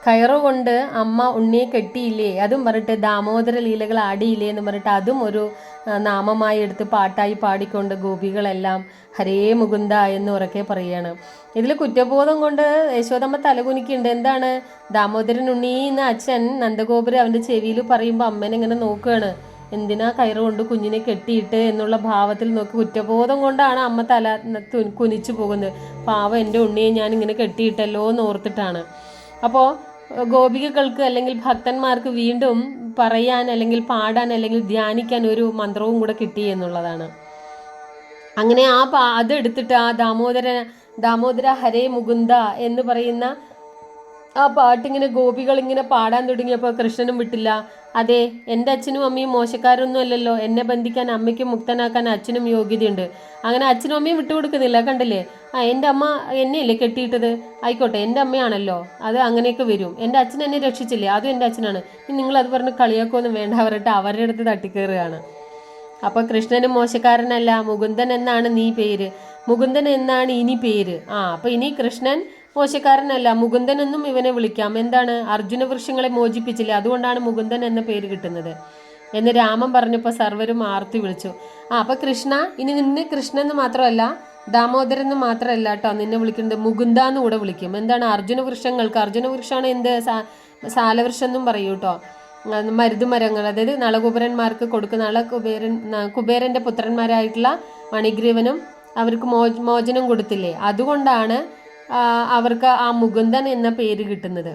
കയറ് കൊണ്ട് അമ്മ ഉണ്ണിയെ കെട്ടിയില്ലേ, അതും പറഞ്ഞിട്ട് ദാമോദര ലീലകൾ ആടിയില്ലേ എന്ന് പറഞ്ഞിട്ട് അതും ഒരു നാമമായി എടുത്ത് പാട്ടായി പാടിക്കൊണ്ട് ഗോപികളെല്ലാം ഹരേ മുകുന്ദ എന്ന് ഉറക്കെ പറയുകയാണ്. ഇതിൽ കുറ്റബോധം കൊണ്ട് യശോദമ്മ തലകുനിക്കുന്നുണ്ട്. എന്താണ് ദാമോദരൻ ഉണ്ണി എന്ന് അച്ഛൻ നന്ദഗോപുരം അവൻ്റെ ചെവിയിൽ പറയുമ്പോൾ അമ്മേനെ ഇങ്ങനെ നോക്കുകയാണ്. എന്തിനാ കയറ് കൊണ്ട് കുഞ്ഞിനെ കെട്ടിയിട്ട് എന്നുള്ള ഭാവത്തിൽ നോക്കി കുറ്റബോധം കൊണ്ടാണ് അമ്മ തല കുനിച്ചു പോകുന്നത്. പാവം എൻ്റെ ഉണ്ണിയെ ഞാൻ ഇങ്ങനെ കെട്ടിയിട്ടല്ലോ എന്ന് ഓർത്തിട്ടാണ്. അപ്പോൾ ഗോപികകൾക്ക് അല്ലെങ്കിൽ ഭക്തന്മാർക്ക് വീണ്ടും പറയാൻ അല്ലെങ്കിൽ പാടാൻ അല്ലെങ്കിൽ ധ്യാനിക്കാൻ ഒരു മന്ത്രവും കൂടെ കിട്ടി എന്നുള്ളതാണ്. അങ്ങനെ അതെടുത്തിട്ട് ആ ദാമോദര ഹരേ മുകുന്ദ എന്ന് പറയുന്ന ആ പാട്ടിങ്ങനെ ഗോപികൾ ഇങ്ങനെ പാടാൻ തുടങ്ങിയപ്പോൾ കൃഷ്ണനും വിട്ടില്ല. അതെ, എൻ്റെ അച്ഛനും അമ്മയും മോശക്കാരൊന്നും അല്ലല്ലോ, എന്നെ ബന്ധിക്കാൻ അമ്മയ്ക്കും മുക്തനാക്കാൻ അച്ഛനും യോഗ്യതയുണ്ട്. അങ്ങനെ അച്ഛനും അമ്മയും വിട്ടുകൊടുക്കുന്നില്ല. കണ്ടില്ലേ, എൻ്റെ അമ്മ എന്നെയല്ലേ കെട്ടിയിട്ടത്, ആയിക്കോട്ടെ എൻ്റെ അമ്മയാണല്ലോ, അത് അങ്ങനെയൊക്കെ വരും. എൻ്റെ അച്ഛൻ എന്നെ രക്ഷിച്ചില്ലേ, അതും എൻ്റെ അച്ഛനാണ്. ഇനി നിങ്ങളത് പറഞ്ഞ് കളിയാക്കൊന്നും വേണ്ട പറഞ്ഞിട്ട് അവരുടെ അടുത്ത് തട്ടിക്കയറുകയാണ്. അപ്പോൾ കൃഷ്ണനും മോശക്കാരനല്ല, മുകുന്ദൻ എന്നാണ് മുകുന്ദൻ എന്നാണ് ഇനി പേര്. അപ്പോൾ ഇനി കൃഷ്ണൻ മോശക്കാരനല്ല, മുകുന്ദൻ എന്നും ഇവനെ വിളിക്കാം. എന്താണ്, അർജുന വൃക്ഷങ്ങളെ മോചിപ്പിച്ചില്ലേ, അതുകൊണ്ടാണ് മുകുന്ദൻ എന്ന പേര് കിട്ടുന്നത് എന്ന് രാമൻ പറഞ്ഞപ്പോൾ സർവരും ആർത്തി വിളിച്ചു. അപ്പോൾ കൃഷ്ണ, ഇനി നിന്നെ കൃഷ്ണൻ എന്ന് മാത്രമല്ല ദാമോദരൻ എന്ന് മാത്രമല്ല കേട്ടോ നിന്നെ വിളിക്കുന്നത്, മുകുന്ദ എന്ന് കൂടെ വിളിക്കും. എന്താണ്, അർജുന വൃക്ഷമാണ് എന്ത്, സാലവൃക്ഷം എന്നും പറയൂ കേട്ടോ. മരുതുമരങ്ങൾ, അതായത് നളകുബേരന്മാർക്ക് കൊടുക്കുന്ന കുബേരൻ്റെ പുത്രന്മാരായിട്ടുള്ള മണിഗ്രീവനും അവർക്ക് മോചനം കൊടുത്തില്ലേ, അതുകൊണ്ടാണ് അവർക്ക് ആ മുകുന്ദൻ എന്ന പേര് കിട്ടുന്നത്.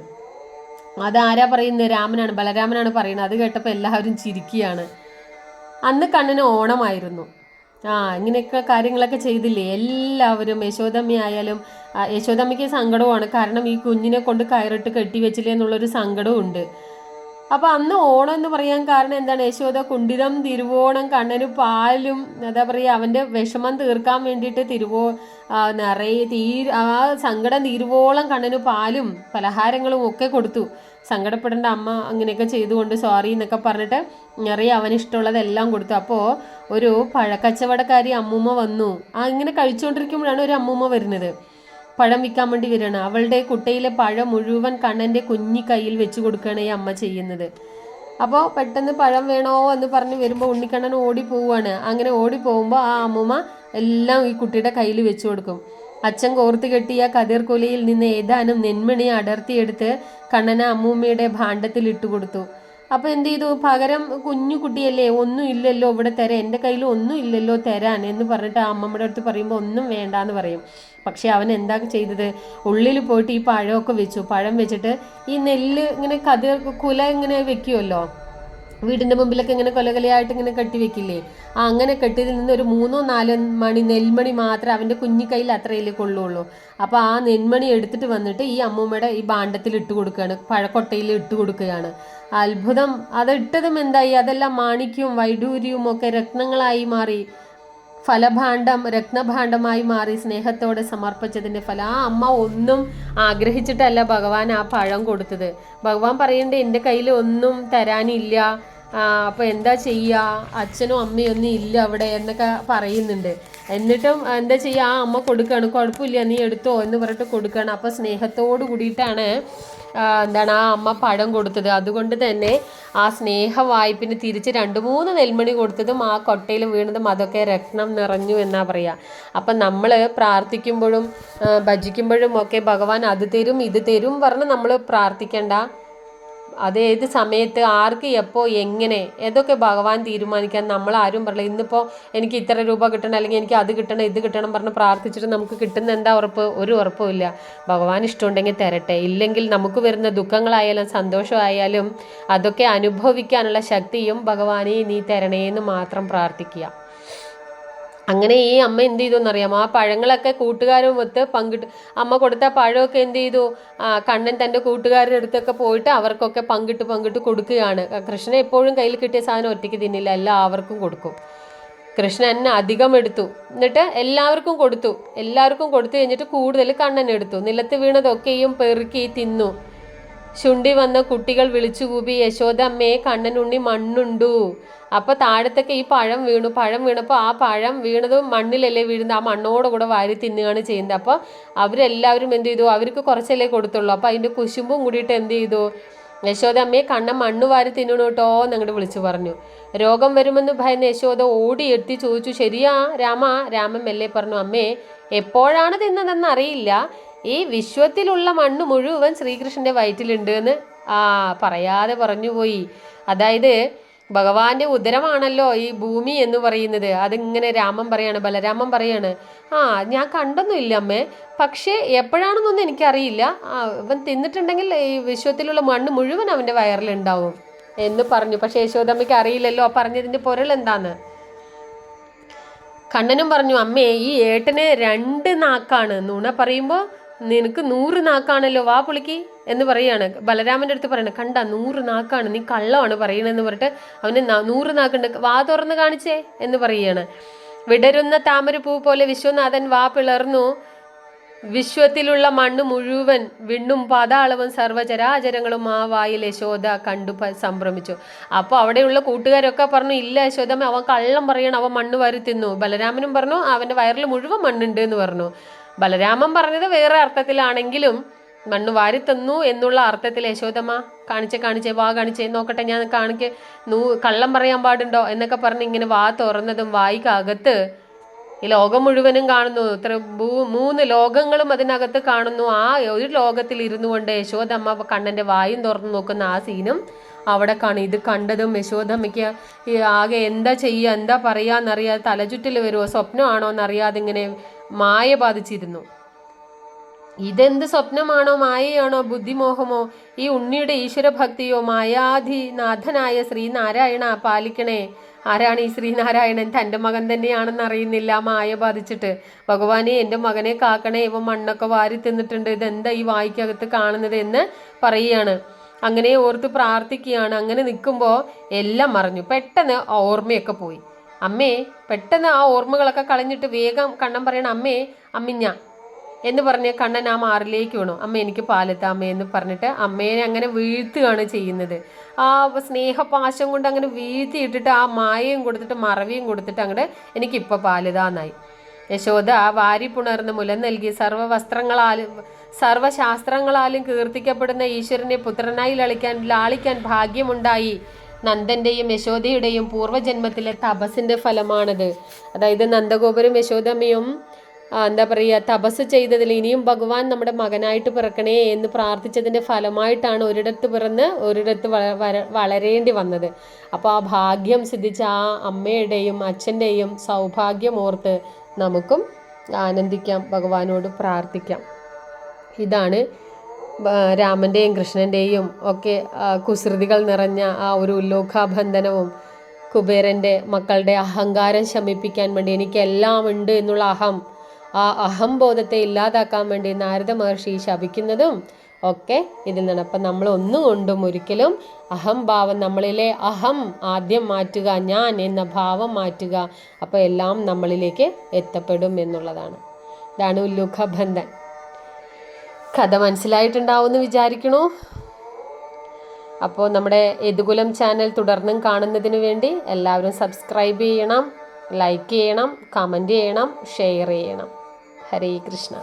അതാരാ പറയുന്നത്? ബലരാമനാണ് പറയുന്നത്. അത് കേട്ടപ്പോൾ എല്ലാവരും ചിരിക്കുകയാണ്. അന്ന് കണ്ണന് ഓണമായിരുന്നു. ഇങ്ങനെയൊക്കെ കാര്യങ്ങളൊക്കെ ചെയ്തില്ലേ എല്ലാവരും. യശോദമ്മയായാലും യശോദമ്മയ്ക്ക് സങ്കടവുമാണ്, കാരണം ഈ കുഞ്ഞിനെ കൊണ്ട് കയറിട്ട് കെട്ടിവെച്ചില്ലേ എന്നുള്ളൊരു സങ്കടവും ഉണ്ട്. അപ്പോൾ അന്ന് ഓണം എന്ന് പറയാൻ കാരണം എന്താണ്, യശോദ കുണ്ടിരം തിരുവോണം കണ്ണന് പാലും എന്താ പറയുക അവൻ്റെ വിഷമം തീർക്കാൻ വേണ്ടിയിട്ട് ആ സങ്കടം തീരുവോളം കണ്ണന് പാലും പലഹാരങ്ങളും ഒക്കെ കൊടുത്തു. സങ്കടപ്പെടേണ്ട അമ്മ അങ്ങനെയൊക്കെ ചെയ്തുകൊണ്ട് സോറി എന്നൊക്കെ പറഞ്ഞിട്ട് നിറയെ അവനിഷ്ടമുള്ളതെല്ലാം കൊടുത്തു. അപ്പോൾ ഒരു പഴക്കച്ചവടക്കാരി അമ്മൂമ്മ വന്നു. ഇങ്ങനെ കഴിച്ചുകൊണ്ടിരിക്കുമ്പോഴാണ് ഒരു അമ്മൂമ്മ വരുന്നത്. പഴം വിൽക്കാൻ വേണ്ടി വരികയാണ്. അവളുടെ കുട്ടയിലെ പഴം മുഴുവൻ കണ്ണൻ്റെ കുഞ്ഞി കയ്യിൽ വെച്ച് കൊടുക്കുകയാണ് ഈ അമ്മ ചെയ്യുന്നത്. അപ്പോൾ പെട്ടെന്ന് പഴം വേണോ എന്ന് പറഞ്ഞ് വരുമ്പോൾ ഉണ്ണിക്കണ്ണൻ ഓടി പോവുകയാണ്. അങ്ങനെ ഓടി പോകുമ്പോൾ ആ അമ്മൂമ്മ എല്ലാം ഈ കുട്ടിയുടെ കയ്യിൽ വെച്ചു കൊടുക്കും. അച്ഛൻ കോർത്ത് കെട്ടിയ കതിർക്കൊലയിൽ നിന്ന് ഏതാനും നെന്മണി അടർത്തിയെടുത്ത് കണ്ണന അമ്മൂമ്മയുടെ ഭാണ്ഡത്തിൽ ഇട്ടുകൊടുത്തു. അപ്പോൾ എന്ത് ചെയ്തു? പകരം കുഞ്ഞു കുട്ടിയല്ലേ, ഒന്നും ഇല്ലല്ലോ ഇവിടെ തരാൻ, എൻ്റെ കയ്യിൽ ഒന്നും ഇല്ലല്ലോ തരാൻ എന്ന് പറഞ്ഞിട്ട് ആ അമ്മമ്മയുടെ അടുത്ത് പറയുമ്പോൾ ഒന്നും വേണ്ടാന്ന് പറയും. പക്ഷെ അവൻ എന്താ ചെയ്തത്? ഉള്ളിൽ പോയിട്ട് ഈ പഴമൊക്കെ വെച്ചു. പഴം വെച്ചിട്ട് ഈ നെല്ല് ഇങ്ങനെ കുല ഇങ്ങനെ വെക്കുമല്ലോ, വീടിൻ്റെ മുമ്പിലൊക്കെ ഇങ്ങനെ കൊലകൊലയായിട്ട് ഇങ്ങനെ കെട്ടി വെക്കില്ലേ, അങ്ങനെ കെട്ടിയതിൽ നിന്ന് ഒരു 3-4 മണി നെൽമണി മാത്രമേ അവൻ്റെ കുഞ്ഞി കയ്യിൽ അത്രയല്ലേ കൊള്ളുള്ളൂ. അപ്പോൾ ആ നെന്മണി എടുത്തിട്ട് വന്നിട്ട് ഈ അമ്മൂമ്മയുടെ ഈ ഭാണ്ഡത്തിൽ ഇട്ട് കൊടുക്കുകയാണ്, പഴക്കൊട്ടയിൽ ഇട്ട് കൊടുക്കുകയാണ്. അത്ഭുതം! അത് ഇട്ടതും എന്തായി? അതെല്ലാം മാണിക്യവും വൈഡൂര്യവും ഒക്കെ രത്നങ്ങളായി മാറി, ഫലഭാണ്ഡം രത്നഭാണ്ഡമായി മാറി സ്നേഹത്തോടെ സമർപ്പിച്ചതിൻ്റെ ഫലം. ആ അമ്മ ഒന്നും ആഗ്രഹിച്ചിട്ടല്ല ഭഗവാൻ ആ പഴം കൊടുത്തത്. ഭഗവാൻ പറയണ്ടേ എൻ്റെ കയ്യിൽ ഒന്നും തരാനില്ല, അപ്പോൾ എന്താ ചെയ്യുക, അച്ഛനും അമ്മയും ഒന്നും ഇല്ല അവിടെ എന്നൊക്കെ പറയുന്നുണ്ട്. എന്നിട്ടും എന്താ ചെയ്യുക, ആ അമ്മ കൊടുക്കുകയാണ്. കുഴപ്പമില്ല, നീ എടുത്തോ എന്ന് പറഞ്ഞിട്ട് കൊടുക്കുകയാണ്. അപ്പോൾ സ്നേഹത്തോട് കൂടിയിട്ടാണ് എന്താണ് ആ അമ്മ പഴം കൊടുത്തത്. അതുകൊണ്ട് തന്നെ ആ സ്നേഹ വായ്പിന് തിരിച്ച് 2-3 നെൽമണി കൊടുത്തതും ആ കൊട്ടയിൽ വീണതും അതൊക്കെ രത്നം നിറഞ്ഞു എന്നാ പറയുക. അപ്പം നമ്മൾ പ്രാർത്ഥിക്കുമ്പോഴും ഭജിക്കുമ്പോഴും ഒക്കെ ഭഗവാൻ അത് തരും ഇത് തരും പറഞ്ഞ് നമ്മൾ പ്രാർത്ഥിക്കേണ്ട. അത് ഏത് സമയത്ത് ആർക്ക് എപ്പോൾ എങ്ങനെ ഏതൊക്കെ ഭഗവാൻ തീരുമാനിക്കാൻ. നമ്മൾ ആരും പറയില്ല ഇന്നിപ്പോൾ എനിക്ക് ഇത്ര രൂപ കിട്ടണം അല്ലെങ്കിൽ എനിക്ക് അത് കിട്ടണം ഇത് കിട്ടണം പറഞ്ഞ് പ്രാർത്ഥിച്ചിട്ട് നമുക്ക് കിട്ടുന്ന എന്താ ഉറപ്പ്? ഒരു ഉറപ്പും ഇല്ല. ഭഗവാൻ ഇഷ്ടമുണ്ടെങ്കിൽ തരട്ടെ, ഇല്ലെങ്കിൽ നമുക്ക് വരുന്ന ദുഃഖങ്ങളായാലും സന്തോഷമായാലും അതൊക്കെ അനുഭവിക്കാനുള്ള ശക്തിയും ഭഗവാനെ നീ തരണേന്ന് മാത്രം പ്രാർത്ഥിക്കുക. അങ്ങനെ ഈ അമ്മ എന്ത് ചെയ്തു എന്നറിയാമോ? ആ പഴങ്ങളൊക്കെ കൂട്ടുകാരും ഒത്ത് പങ്കിട്ട്, അമ്മ കൊടുത്ത പഴമൊക്കെ എന്ത് ചെയ്തു? കണ്ണൻ തൻ്റെ കൂട്ടുകാരുടെ അടുത്തൊക്കെ പോയിട്ട് അവർക്കൊക്കെ പങ്കിട്ട് കൊടുക്കുകയാണ്. കൃഷ്ണൻ എപ്പോഴും കയ്യിൽ കിട്ടിയ സാധനം ഒറ്റയ്ക്ക് തിന്നില്ല, എല്ലാവർക്കും കൊടുക്കും. കൃഷ്ണൻ അധികം എടുത്തു, എന്നിട്ട് എല്ലാവർക്കും കൊടുത്തു കഴിഞ്ഞിട്ട് കൂടുതൽ കണ്ണൻ എടുത്തു. നിലത്ത് വീണതൊക്കെയും പെറുക്കി തിന്നു. ശുണ്ടി വന്ന കുട്ടികൾ വിളിച്ചുകൂപ്പി, യശോദമ്മേ കണ്ണനുണ്ണി മണ്ണുണ്ടു. അപ്പോൾ താഴത്തൊക്കെ ഈ പഴം വീണപ്പോൾ ആ പഴം വീണതും മണ്ണിലല്ലേ വീഴുന്നത്, ആ മണ്ണോടെ കൂടെ വാരി തിന്നുകയാണ് ചെയ്യുന്നത്. അപ്പോൾ അവരെല്ലാവരും എന്ത് ചെയ്തു? അവർക്ക് കുറച്ചല്ലേ കൊടുത്തുള്ളൂ. അപ്പോൾ അതിൻ്റെ കുശുമ്പും കൂടിയിട്ട് എന്ത് ചെയ്തു? യശോദമ്മയെ കണ്ണൻ മണ്ണ് വാരി തിന്നണു കേട്ടോ എന്നങ്ങോട്ട് വിളിച്ചു പറഞ്ഞു. രോഗം വരുമെന്ന് ഭയന്ന് യശോദ ഓടി എത്തി ചോദിച്ചു, ശരിയാ രാമ? രാമൻ മെല്ലെ പറഞ്ഞു, അമ്മേ എപ്പോഴാണ് തിന്നതെന്ന് അറിയില്ല, ഈ വിശ്വത്തിലുള്ള മണ്ണ് മുഴുവൻ ശ്രീകൃഷ്ണൻ്റെ വയറ്റിലുണ്ട് എന്ന് പറയാതെ പറഞ്ഞുപോയി. അതായത് ഭഗവാന്റെ ഉദരമാണല്ലോ ഈ ഭൂമി എന്ന് പറയുന്നത്. അതിങ്ങനെ ബലരാമൻ പറയാണ്, ഞാൻ കണ്ടൊന്നുമില്ല അമ്മേ, പക്ഷേ എപ്പോഴാണെന്നൊന്നും എനിക്കറിയില്ല, ഇവൻ തിന്നിട്ടുണ്ടെങ്കിൽ ഈ വിശ്വത്തിലുള്ള മണ്ണ് മുഴുവൻ അവൻ്റെ വയറിലുണ്ടാവും എന്ന് പറഞ്ഞു. പക്ഷേ യശോദമ്മയ്ക്ക് അറിയില്ലല്ലോ പറഞ്ഞതിൻ്റെ പൊരുൾ എന്താന്ന്. കണ്ണനും പറഞ്ഞു, അമ്മേ ഈ ഏട്ടന് 2 നാക്കാണ്, നുണ പറയുമ്പോൾ നിനക്ക് 100 നാക്കാണല്ലോ, വാ പുളിക്ക് എന്ന് പറയാണ്. ബലരാമൻ്റെ അടുത്ത് പറയണം, കണ്ട 100 നാക്കാണ്, നീ കള്ളമാണ് പറയണെന്ന് പറഞ്ഞിട്ട് അവന് 100 നാക്കുണ്ട്, വാ തുറന്ന് കാണിച്ചേ എന്ന് പറയുകയാണ്. വിടരുന്ന താമരപ്പൂ പോലെ വിശ്വനാഥൻ വാ പിളർന്നു, വിശ്വത്തിലുള്ള മണ്ണ് മുഴുവൻ വിണ്ണും പാതാളവും സർവ്വചരാചരങ്ങളും ആ വായിൽ യശോദ കണ്ടു സംഭ്രമിച്ചു. അപ്പോൾ അവിടെയുള്ള കൂട്ടുകാരൊക്കെ പറഞ്ഞു, ഇല്ല യശോദമ്മ അവൻ കള്ളം പറയണം, അവൻ മണ്ണ് വാരി തിന്നു. ബലരാമനും പറഞ്ഞു അവൻ്റെ വയറിൽ മുഴുവൻ മണ്ണുണ്ട് എന്ന് പറഞ്ഞു. ബലരാമൻ പറഞ്ഞത് വേറെ അർത്ഥത്തിലാണെങ്കിലും മണ്ണ് വാരി തന്നു എന്നുള്ള അർത്ഥത്തിൽ യശോദമ്മ കാണിച്ചേ വാ കാണിച്ചേ നോക്കട്ടെ, ഞാൻ കള്ളം പറയാൻ പാടുണ്ടോ എന്നൊക്കെ പറഞ്ഞ് ഇങ്ങനെ വാ തുറന്നതും വായിക്കകത്ത് ഈ ലോകം മുഴുവനും കാണുന്നു. 3 ലോകങ്ങളും അതിനകത്ത് കാണുന്നു. ആ ഒരു ലോകത്തിൽ ഇരുന്നു കൊണ്ട് യശോദമ്മ കണ്ണൻ്റെ വായും തുറന്നു നോക്കുന്ന ആ സീനും അവിടെ കാണും. ഇത് കണ്ടതും യശോദമ്മയ്ക്ക് ആകെ എന്താ ചെയ്യുക എന്താ പറയാന്നറിയാതെ തലചുറ്റിൽ വരുമോ സ്വപ്നമാണോ എന്നറിയാതെ ഇങ്ങനെ മായ ബാധിച്ചിരുന്നു. ഇതെന്ത് സ്വപ്നമാണോ മായയാണോ ബുദ്ധിമോഹമോ ഈ ഉണ്ണിയുടെ ഈശ്വരഭക്തിയോ മായാധിനാഥനായ ശ്രീനാരായണ പാലിക്കണേ. ആരാണ് ഈ ശ്രീനാരായണൻ? തൻ്റെ മകൻ തന്നെയാണെന്ന് അറിയുന്നില്ല മായ ബാധിച്ചിട്ട്. ഭഗവാനെ എൻ്റെ മകനെ കാക്കണേ, ഇവ മണ്ണൊക്കെ വാരി തിന്നിട്ടുണ്ട്, ഇതെന്താ ഈ വായിക്കകത്ത് കാണുന്നത് എന്ന് പറയുകയാണ്. അങ്ങനെ ഓർത്ത് പ്രാർത്ഥിക്കുകയാണ്. അങ്ങനെ നിൽക്കുമ്പോൾ എല്ലാം മറഞ്ഞു. പെട്ടെന്ന് ഓർമ്മയൊക്കെ പോയി. അമ്മേ പെട്ടെന്ന് ആ ഓർമ്മകളൊക്കെ കളഞ്ഞിട്ട് വേഗം കണ്ണൻ പറയണം, അമ്മിഞ്ഞ എന്ന് പറഞ്ഞ് കണ്ണൻ ആ മാറിലേക്ക് വീണു. അമ്മ എനിക്ക് പാലെത്താ അമ്മ എന്ന് പറഞ്ഞിട്ട് അമ്മേനെ അങ്ങനെ വീഴ്ത്തുകയാണ് ചെയ്യുന്നത്. ആ സ്നേഹപാശം കൊണ്ട് അങ്ങനെ വീഴ്ത്തിയിട്ടിട്ട് ആ മായയും കൊടുത്തിട്ട് മറവിയും കൊടുത്തിട്ട് അങ്ങോട്ട് എനിക്കിപ്പോൾ പാലിതാന്നായി. യശോദ വാരി പുണർന്ന് മുലം നൽകി സർവശാസ്ത്രങ്ങളാലും കീർത്തിക്കപ്പെടുന്ന ഈശ്വരനെ പുത്രനായി ലാളിക്കാൻ ഭാഗ്യമുണ്ടായി. നന്ദൻ്റെയും യശോദയുടെയും പൂർവ്വജന്മത്തിലെ തപസ്സിൻ്റെ ഫലമാണത്. അതായത് നന്ദഗോപരും യശോദമ്മയും എന്താ പറയുക, തപസ് ചെയ്തതിൽ ഇനിയും ഭഗവാൻ നമ്മുടെ മകനായിട്ട് പിറക്കണേ എന്ന് പ്രാർത്ഥിച്ചതിൻ്റെ ഫലമായിട്ടാണ് ഒരിടത്ത് പിറന്ന് ഒരിടത്ത് വളരേണ്ടി വന്നത്. അപ്പോൾ ആ ഭാഗ്യം സിദ്ധിച്ച ആ അമ്മയുടെയും അച്ഛൻ്റെയും സൗഭാഗ്യമോർത്ത് നമുക്കും ആനന്ദിക്കാം, ഭഗവാനോട് പ്രാർത്ഥിക്കാം. ഇതാണ് രാമൻ്റെയും കൃഷ്ണൻ്റെയും ഒക്കെ കുസൃതികൾ നിറഞ്ഞ ആ ഒരു ഉല്ലോകാബന്ധനവും കുബേരൻ്റെ മക്കളുടെ അഹങ്കാരം ശമിപ്പിക്കാൻ വേണ്ടി എനിക്കെല്ലാം ഉണ്ട് എന്നുള്ള ആ അഹംബോധത്തെ ഇല്ലാതാക്കാൻ വേണ്ടി നാരദ മഹർഷി ശപിക്കുന്നതും ഒക്കെ ഇതിൽ നിന്നാണ്. അപ്പം നമ്മൾ ഒന്നുകൊണ്ടും ഒരിക്കലും അഹംഭാവം, നമ്മളിലെ അഹം ആദ്യം മാറ്റുക, ഞാൻ എന്ന ഭാവം മാറ്റുക, അപ്പോൾ എല്ലാം നമ്മളിലേക്ക് എത്തപ്പെടും എന്നുള്ളതാണ്. ഇതാണ് ഉല്ലൂഖബന്ധൻ. കഥ മനസ്സിലായിട്ടുണ്ടാവുമെന്ന് വിചാരിക്കണു. അപ്പോൾ നമ്മുടെ യദുകുലം ചാനൽ തുടർന്നും കാണുന്നതിന് വേണ്ടി എല്ലാവരും സബ്സ്ക്രൈബ് ചെയ്യണം, ലൈക്ക് ചെയ്യണം, കമൻറ്റ് ചെയ്യണം, ഷെയർ ചെയ്യണം. ഹരേ കൃഷ്ണ.